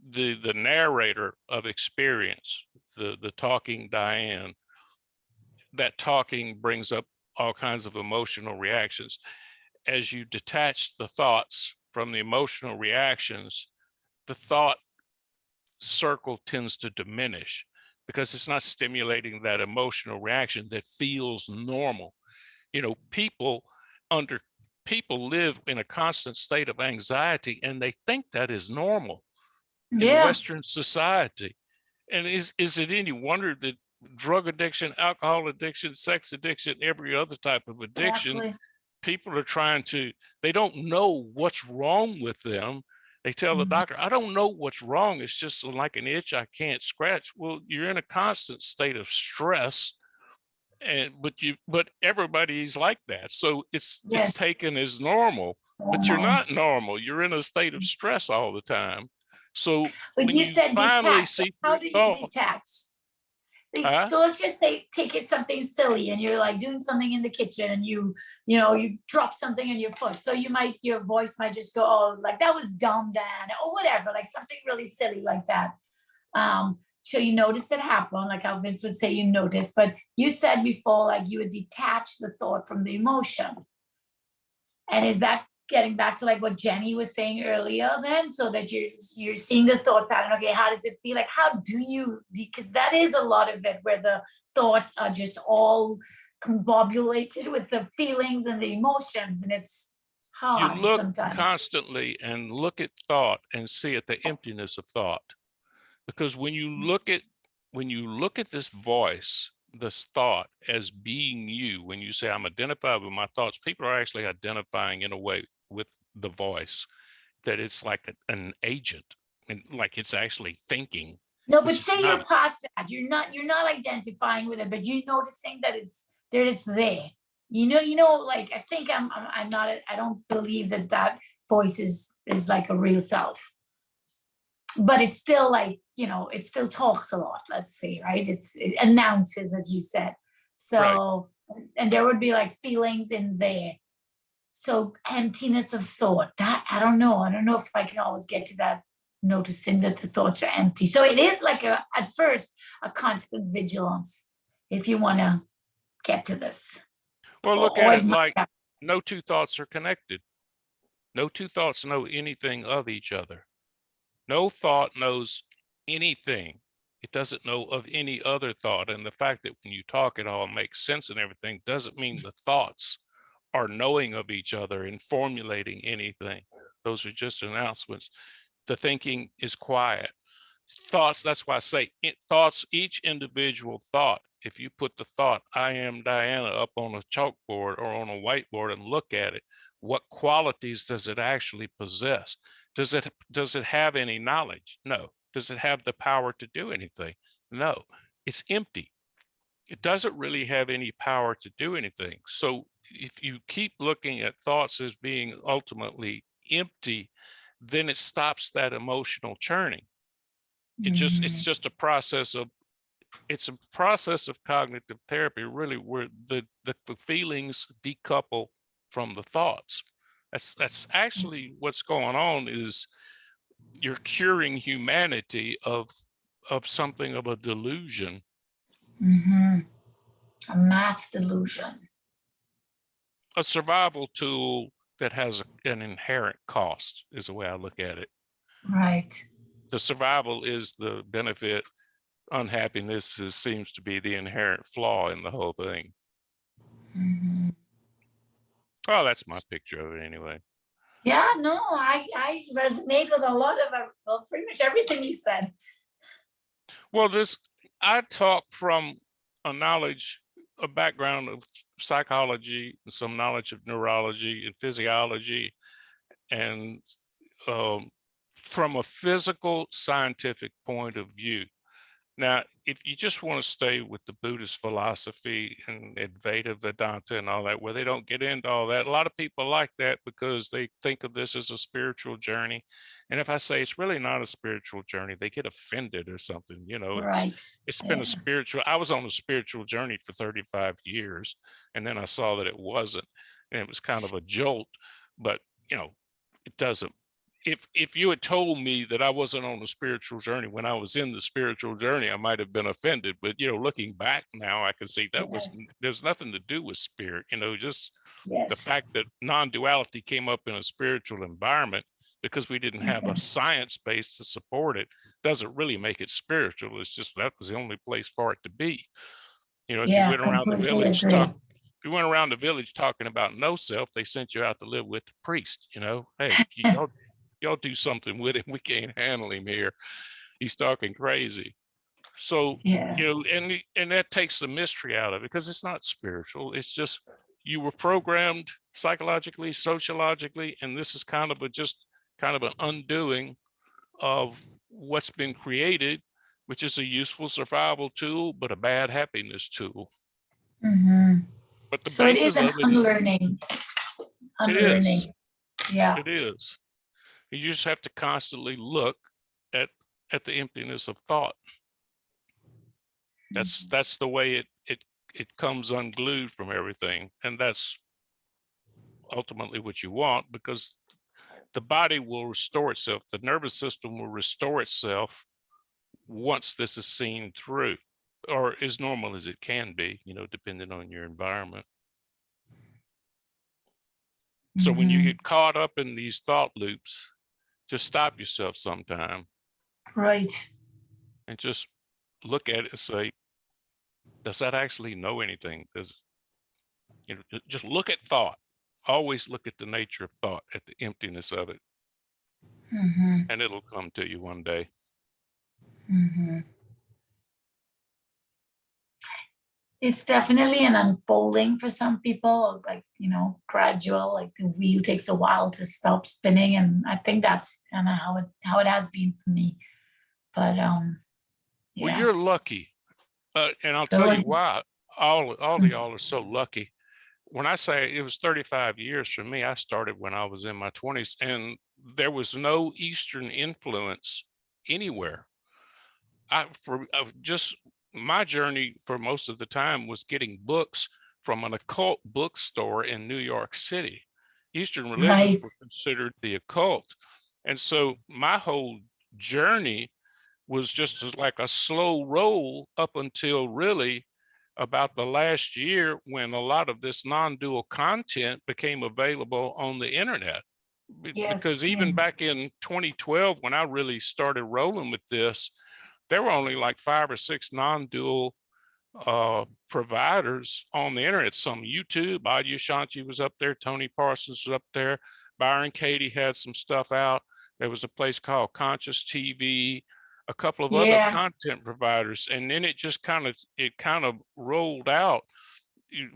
the narrator of experience, the talking Diane, that talking brings up all kinds of emotional reactions. As you detach the thoughts from the emotional reactions, the thought circle tends to diminish because it's not stimulating that emotional reaction that feels normal. You know, people live in a constant state of anxiety, and they think that is normal in Yeah, Western society. And is it any wonder that drug addiction, alcohol addiction, sex addiction, every other type of addiction, exactly. people are they don't know what's wrong with them. They tell the Mhm. doctor, I don't know what's wrong. It's just like an itch I can't scratch. Well, you're in a constant state of stress, and but everybody's like that. So it's Yes. taken as normal, but you're Hormone. not normal. You're in a state of stress all the time. So But when you you said finally detach. So see how through do you thought, detach? huh? So let's just say take it something silly and you're like doing something in the kitchen and you drop something in your foot. So your voice might just go, oh, like that was dumb, Dan, or whatever, like something really silly like that. So you notice it happen, like how Vince would say you notice, but you said before, like you would detach the thought from the emotion. And is that getting back to like what Jenny was saying earlier then? So that you're seeing the thought pattern. Okay, how does it feel? Like how do you, because that is a lot of it where the thoughts are just all combobulated with the feelings and the emotions, and it's You hard look sometimes. constantly and look at thought and see at the emptiness of thought. Because when you look at this voice, this thought as being you, when you say I'm identified with my thoughts, people are actually identifying in a way with the voice, that it's like an agent, and like it's actually thinking, No, but which is say you're not. past that. You're not identifying with it, but you're noticing that it's there. Like I think I'm not. I don't believe that voice is like a real self, but it's still like it still talks a lot. Let's say, right? It announces, as you said. Right. So, and there would be like feelings in there. So emptiness of thought. That I don't know. I don't know if I can always get to that, noticing that the thoughts are empty. So it is like at first a constant vigilance, if you want to get to this. Well, look Or at it it might like no two thoughts are connected. No two thoughts know anything of each other. No thought knows anything. It doesn't know of any other thought. And the fact that when you talk, it all makes sense and everything doesn't mean the thoughts are knowing of each other and formulating anything. Those are just announcements. The thinking is quiet. Thoughts, that's why I say thoughts, each individual thought, if you put the thought, I am Diana, up on a chalkboard or on a whiteboard and look at it, what qualities does it actually possess? Does it have any knowledge? No. Does it have the power to do anything? No. It's empty. It doesn't really have any power to do anything. So if you keep looking at thoughts as being ultimately empty, then it stops that emotional churning. It's Mhm. just a process of cognitive therapy, really, where the feelings decouple from the thoughts. That's actually what's going on. Is you're curing humanity of something of a delusion. Mhm. A mass delusion. A survival tool that has an inherent cost is the way I look at it. Right. The survival is the benefit. Seems to be the inherent flaw in the whole thing. Mhm. Oh, that's my picture of it anyway. Yeah, no, I resonate with a lot of well, pretty much everything you said. Well, I talk from a background of psychology, and some knowledge of neurology and physiology, And from a physical scientific point of view. Now, if you just want to stay with the Buddhist philosophy and Advaita Vedanta and all that, where they don't get into all that, a lot of people like that because they think of this as a spiritual journey. And if I say it's really not a spiritual journey, they get offended or something. You know, Right. it's been a spiritual. I was on a spiritual journey for 35 years, and then I saw that it wasn't, and it was kind of a jolt. But you know, it doesn't. If you had told me that I wasn't on a spiritual journey when I was in the spiritual journey, I might have been offended. But you know, looking back now, I can see that there's nothing to do with spirit. You know, just the fact that non-duality came up in a spiritual environment because we didn't have a science base to support it doesn't really make it spiritual. It's just that was the only place for it to be. You know, if you went around the village if you went around the village talking about no self, they sent you out to live with the priest. You know, hey, y'all do something with him. We can't handle him here. He's talking crazy. So, you know, and that takes the mystery out of it because it's not spiritual. It's just you were programmed psychologically, sociologically, and this is kind of an undoing of what's been created, which is a useful survival tool, but a bad happiness tool. But the So it is basis an of it, unlearning. it is. Yeah. It is. You just have to constantly look at the emptiness of thought. That's the way it comes unglued from everything, and that's ultimately what you want, because the body will restore itself. The nervous system will restore itself once this is seen through, or as normal as it can be, you know, depending on your environment. So when you get caught up in these thought loops, just stop yourself sometime. Right. And just look at it and say, does that actually know anything? You know, just look at thought. Always look at the nature of thought, at the emptiness of it. And it'll come to you one day. It's definitely an unfolding for some people, like, you know, gradual, like the wheel takes a while to stop spinning. And I think that's kind of how it has been for me. But Well, you're lucky. And I'll tell you why. All of y'all are so lucky. When I say it was 35 years for me, I started when I was in my 20s, and there was no Eastern influence anywhere. Just my journey for most of the time was getting books from an occult bookstore in New York City. Eastern religions were considered the occult. And so my whole journey was just like a slow roll up until really about the last year, when a lot of this non-dual content became available on the internet. Because even back in 2012, when I really started rolling with this, there were only like 5 or 6 non-dual providers on the internet. Some YouTube, Adyashanti was up there, Tony Parsons was up there, Byron Katie had some stuff out. There was a place called Conscious TV, a couple of other content providers, and then it just kind of rolled out.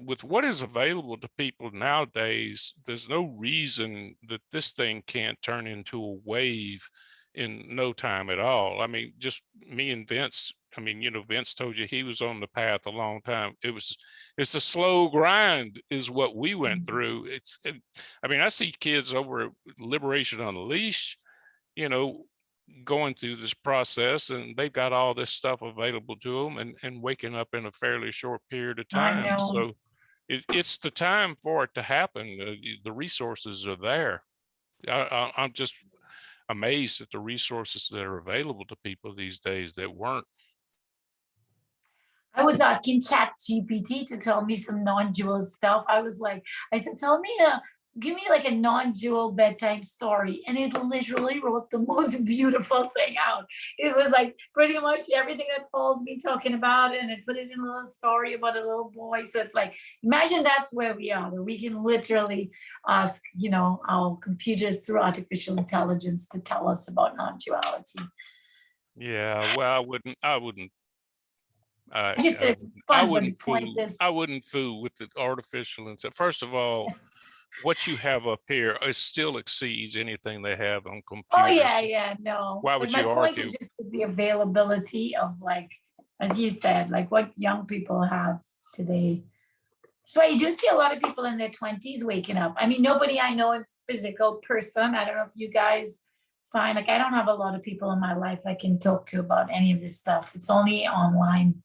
With what is available to people nowadays, there's no reason that this thing can't turn into a wave in no time at all. I mean, just me and Vince, I mean, you know, Vince told you he was on the path a long time. It's a slow grind is what we went through. I mean, I see kids over at Liberation Unleashed, you know, going through this process, and they've got all this stuff available to them and waking up in a fairly short period of time. So it's the time for it to happen. The resources are there. I'm just amazed at the resources that are available to people these days that weren't. I was asking Chat GPT to tell me some non-dual stuff. I said, give me like a non-dual bedtime story. And it literally wrote the most beautiful thing out. It was like pretty much everything that Paul's been talking about, and it put it in a little story about a little boy. So it's like, imagine that's where we are, where we can literally ask, you know, our computers through artificial intelligence to tell us about non-duality. Yeah, well, I wouldn't I wouldn't fool with the artificial intelligence. First of all, what you have up here still exceeds anything they have on Oh, yeah, computers. yeah, no. Why But would my you point is argue? just the availability of, like, as you said, like what young people have today. So you do see a lot of people in their 20s waking up. I mean, nobody I know in physical person. I don't know if you guys find, like, I don't have a lot of people in my life I can talk to about any of this stuff. It's only online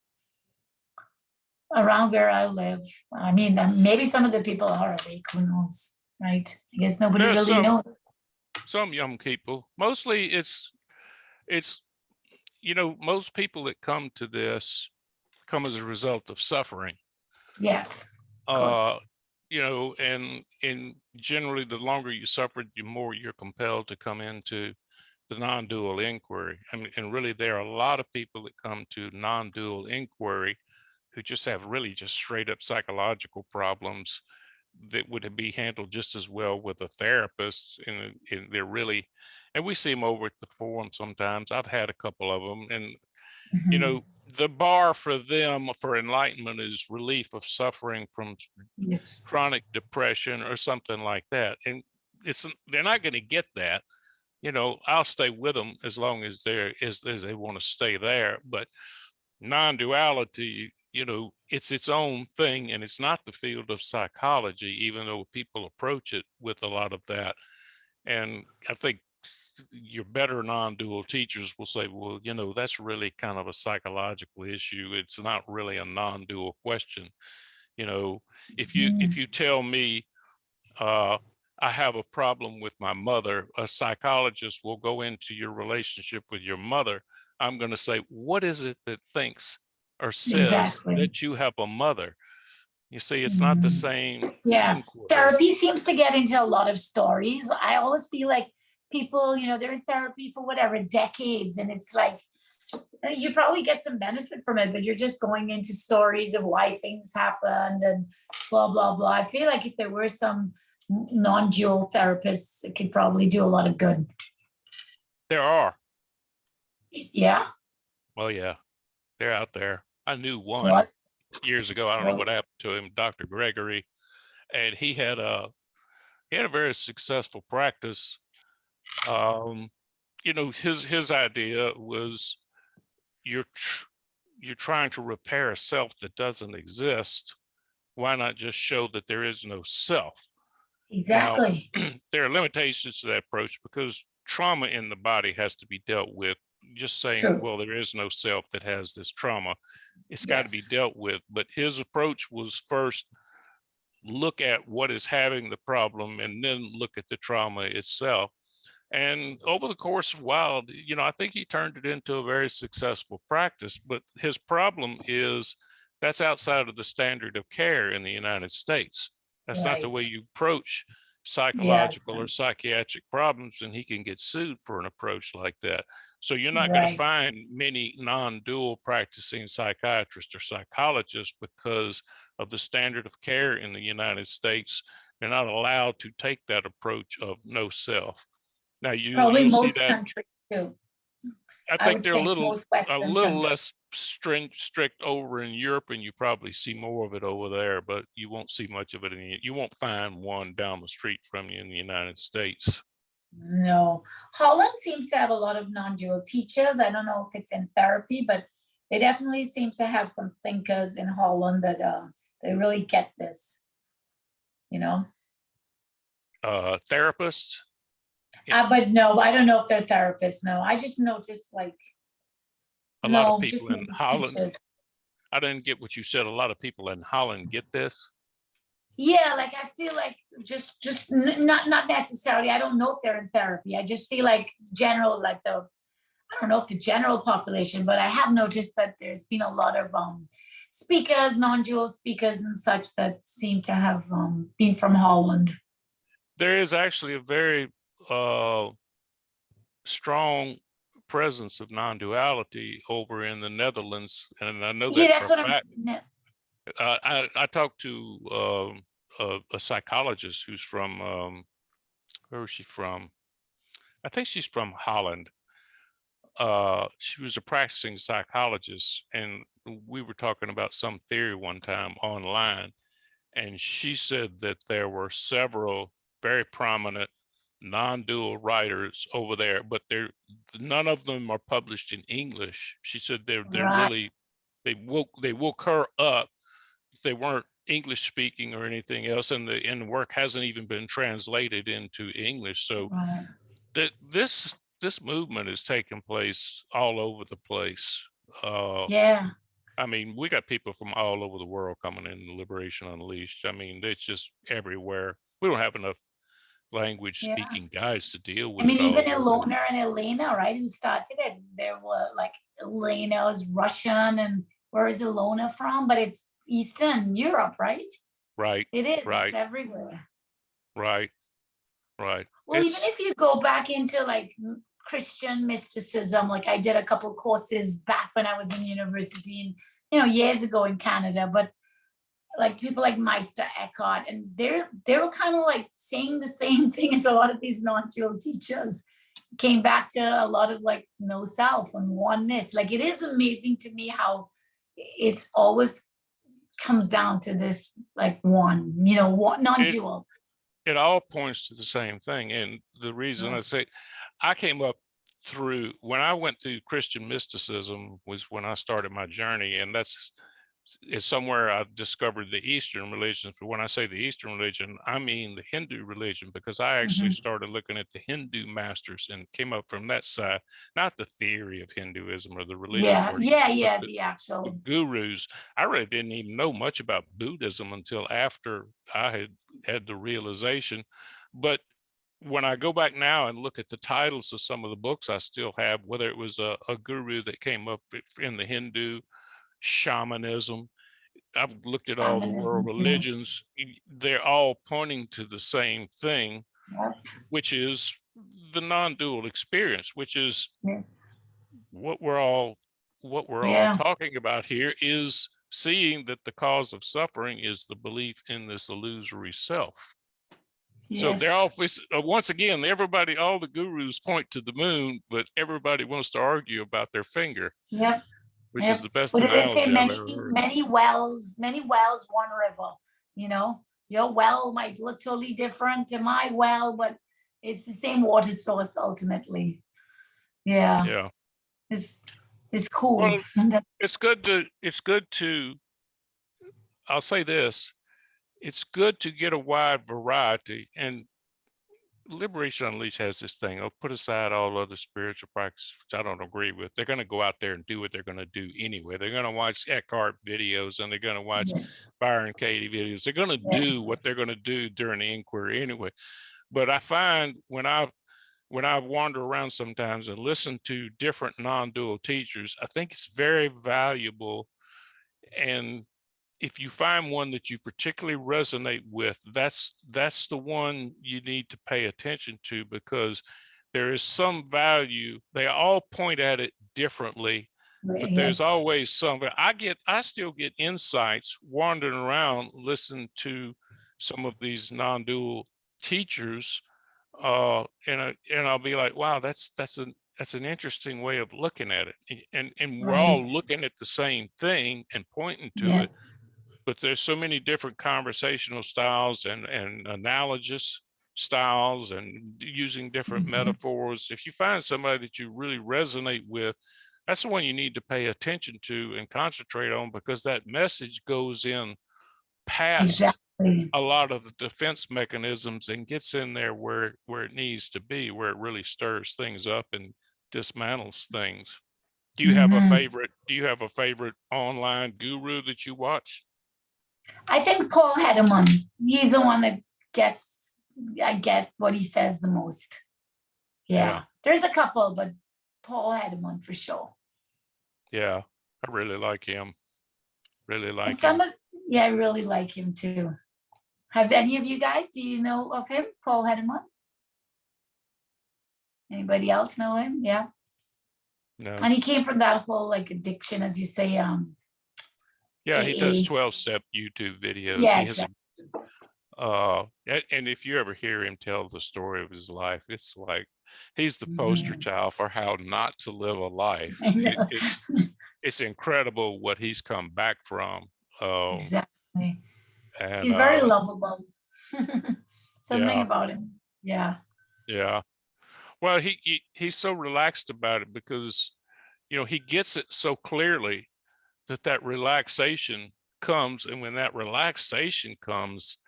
around where I live. I mean, maybe some of the people are awake, who knows, right? I guess nobody There's really knows. some young people. Mostly it's most people that come to this come as a result of suffering. Yes, of course. And generally the longer you suffered, the more you're compelled to come into the non-dual inquiry. I mean, and really there are a lot of people that come to non-dual inquiry who just have really just straight up psychological problems that would be handled just as well with a therapist. And they're really, and we see them over at the forum sometimes. I've had a couple of them, and Mhm. the bar for them for enlightenment is relief of suffering from Yes. chronic depression or something like that. And they're not going to get that. I'll stay with them as long as as they want to stay there. But non-duality, it's its own thing, and it's not the field of psychology, even though people approach it with a lot of that. And I think your better non-dual teachers will say, well, that's really kind of a psychological issue. It's not really a non-dual question. If you tell me uh, I have a problem with my mother, a psychologist will go into your relationship with your mother. I'm going to say, what is it that thinks or says Exactly. that you have a mother? You see, it's not the Mhm. same Yeah. inquiry. Therapy seems to get into a lot of stories. I always feel like people, they're in therapy for whatever, decades. And it's like, you probably get some benefit from it, but you're just going into stories of why things happened and blah, blah, blah. I feel like if there were some non-dual therapists, it could probably do a lot of good. There are. Yeah. Well, yeah, they're out there. I knew one What? years ago. I don't know Well, what happened to him, Dr. Gregory, and he had a very successful practice. Um, his idea was you're trying to repair a self that doesn't exist. Why not just show that there is no self? Now, exactly. there are limitations to that approach because trauma in the body has to be dealt with. Just saying, True. well, there is no self that has this trauma. It's got to be Yes. dealt with. But his approach was first look at what is having the problem and then look at the trauma itself. And over the course of a while, I think he turned it into a very successful practice. But his problem is that's outside of the standard of care in the United States. That's not the Right. way you approach Yes. psychological or psychiatric problems, and he can get sued for an approach like that. So you're not going to Right. find many non-dual practicing psychiatrists or psychologists because of the standard of care in the United States. They're not allowed to take that approach of no self. Now Probably you'll see most that. countries too. I I think would they're think most a Western little countries. less strict over in Europe, and you probably see more of it over there. But you won't see much of it you won't find one down the street from you in the United States. No. Holland seems to have a lot of non-dual teachers. I don't know if it's in therapy, but they definitely seem to have some thinkers in Holland that they really get this, you know. Therapists. But no, I don't know if they're therapists. No, I just noticed like A lot of no, people just in maybe Holland. teachers. I didn't get what you said. A lot of people in Holland get this. Yeah, like I feel like not necessarily. I don't know if they're in therapy. I just feel like general, like I don't know if the general population, but I have noticed that there's been a lot of speakers, non-dual speakers and such that seem to have been from Holland. There is actually a very strong presence of non-duality over in the Netherlands, and I know Yeah, that for that's a what I'm. fact. I talked to a psychologist who's from where is she from? I think she's from Holland. She was a practicing psychologist, and we were talking about some theory one time online, and she said that there were several very prominent non-dual writers over there, but none of them are published in English. She said they're Right. really, they woke her up. They weren't English speaking or anything else, and the work hasn't even been translated into English. So Right. this movement is taking place all over the place. Yeah. I mean, we got people from all over the world coming in to Liberation Unleashed. I mean, it's just everywhere. We don't have enough language Yeah. speaking guys to deal I with mean, it all. even Ilona and Elena, right, who started it, there were like Elena's Russian, and where is Ilona from? But it's Eastern Europe, right? Right, It is. It's right, everywhere. right, right. Well, even It's if you go back into like Christian mysticism, like I did a couple courses back when I was in university, and years ago in Canada, but like people like Meister Eckhart, and they were kind of like saying the same thing as a lot of these non-dual teachers. Came back to a lot of like no self and oneness. Like it is amazing to me how it's always comes down to this like one, non-dual. it all points to the same thing. And the reason I Yes. say I came up through when I went through Christian mysticism was when I started my journey. And it's somewhere I discovered the Eastern religions. But when I say the Eastern religion, I mean the Hindu religion, because I actually Mhm. started looking at the Hindu masters and came up from that side, not the theory of Hinduism or the religious Yeah, portion, yeah, but yeah. the The actual. gurus. I really didn't even know much about Buddhism until after I had the realization. But when I go back now and look at the titles of some of the books I still have, whether it was a guru that came up in the Hindu shamanism, I've looked at all the Shamanism world too. religions, they're all pointing to the same thing, Yep. which is the non-dual experience, which is Yes. what we're all Yeah. talking about here, is seeing that the cause of suffering is the belief in this illusory self. So they're Yes. all once again, everybody, all the gurus point to the moon, but everybody wants to argue about their finger, Yep. which is Yep. the best What do they say? analogy I've Many, ever heard. many wells, one river. Your well might look totally different to my well, but it's the same water source ultimately. Yeah. Yeah. It's cool. Well, it's good to I'll say this, it's good to get a wide variety. And Liberation Unleashed has this thing, put aside all other spiritual practices, which I don't agree with. They're going to go out there and do what they're going to do anyway. They're going to watch Eckhart videos, and they're going to watch Yes. Byron Katie videos. They're going to Yes. do what they're going to do during the inquiry anyway. But I find when I wander around sometimes and listen to different non-dual teachers, I think it's very valuable. And if you find one that you particularly resonate with, that's the one you need to pay attention to, because there is some value. They all point at it differently, but there's Yes. always some. I still get insights wandering around, listening to some of these non-dual teachers, and I'll be like, wow, that's an interesting way of looking at it, and we're all Right. looking at the same thing and pointing to Yeah. it, but there's so many different conversational styles and analogous styles and using different Mhm. metaphors. If you find somebody that you really resonate with, that's the one you need to pay attention to and concentrate on, because that message goes in past Exactly. a lot of the defense mechanisms and gets in there where it needs to be, where it really stirs things up and dismantles things. Do you have a Mhm. favorite? Do you have a favorite online guru that you watch? I think Paul Hedeman. He's the one that gets, I guess, what he says the most. Yeah. There's a couple, but Paul Hedeman for sure. Yeah, I really like him. Really And like some him. of, yeah, I really like him too. Have any of you guys, do you know of him, Paul Hedeman? Anybody else know him? Yeah. No. And he came from that whole like addiction, as you say, Yeah, he does AA. 12-step YouTube videos. Yeah, He has exactly. and if you ever hear him tell the story of his life, it's like he's the poster Mhm. child for how not to live a life. I know. It's incredible what he's come back from. Exactly. And He's very lovable. Something yeah, about him. Yeah. yeah. Well, he's so relaxed about it because, you know, he gets it so clearly that relaxation comes, and when that relaxation comes,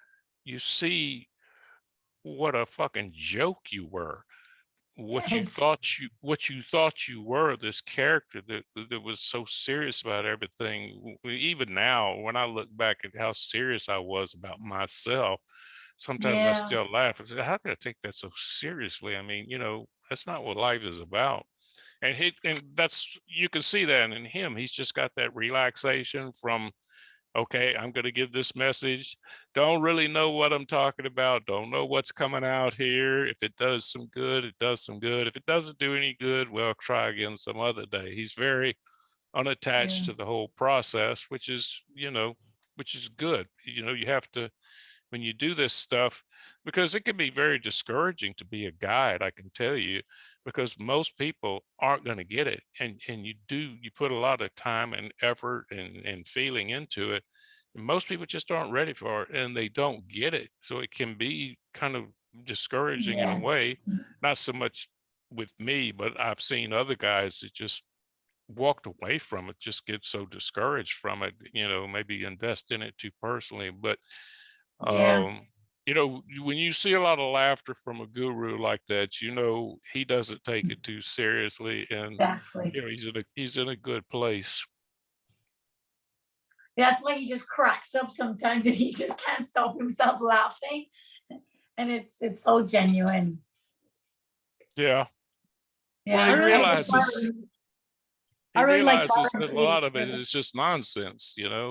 you see what a fucking joke you were. Yes. What you thought you were, this character that was so serious about everything. Even now, when I look back at how serious I was about myself, sometimes I Yeah. still laugh and say, how could I take that so seriously? I mean, you know, that's not what life is about. And that's, you can see that in him. He's just got that relaxation from, okay, I'm going to give this message. Don't really know what I'm talking about. Don't know what's coming out here. If it does some good, it does some good. If it doesn't do any good, well, try again some other day. He's very unattached Yeah. to the whole process, which is, you know, which is good. You know, you have to, when you do this stuff, because it can be very discouraging to be a guide, I can tell you, because most people aren't going to get it. And you put a lot of time and effort and feeling into it. And most people just aren't ready for it, and they don't get it. So it can be kind of discouraging in a Yeah. way, not so much with me, but I've seen other guys that just walked away from it, just get so discouraged from it, you know, maybe invest in it too personally. But Yeah. you know, when you see a lot of laughter from a guru like that, you know, he doesn't take it too seriously, and Exactly. you know, he's in a good place. That's why he just cracks up sometimes and he just can't stop himself laughing. And it's so genuine. Yeah. Yeah. Well, I really like admire he I really like realizes that a volunteering. lot of it is just nonsense, you know.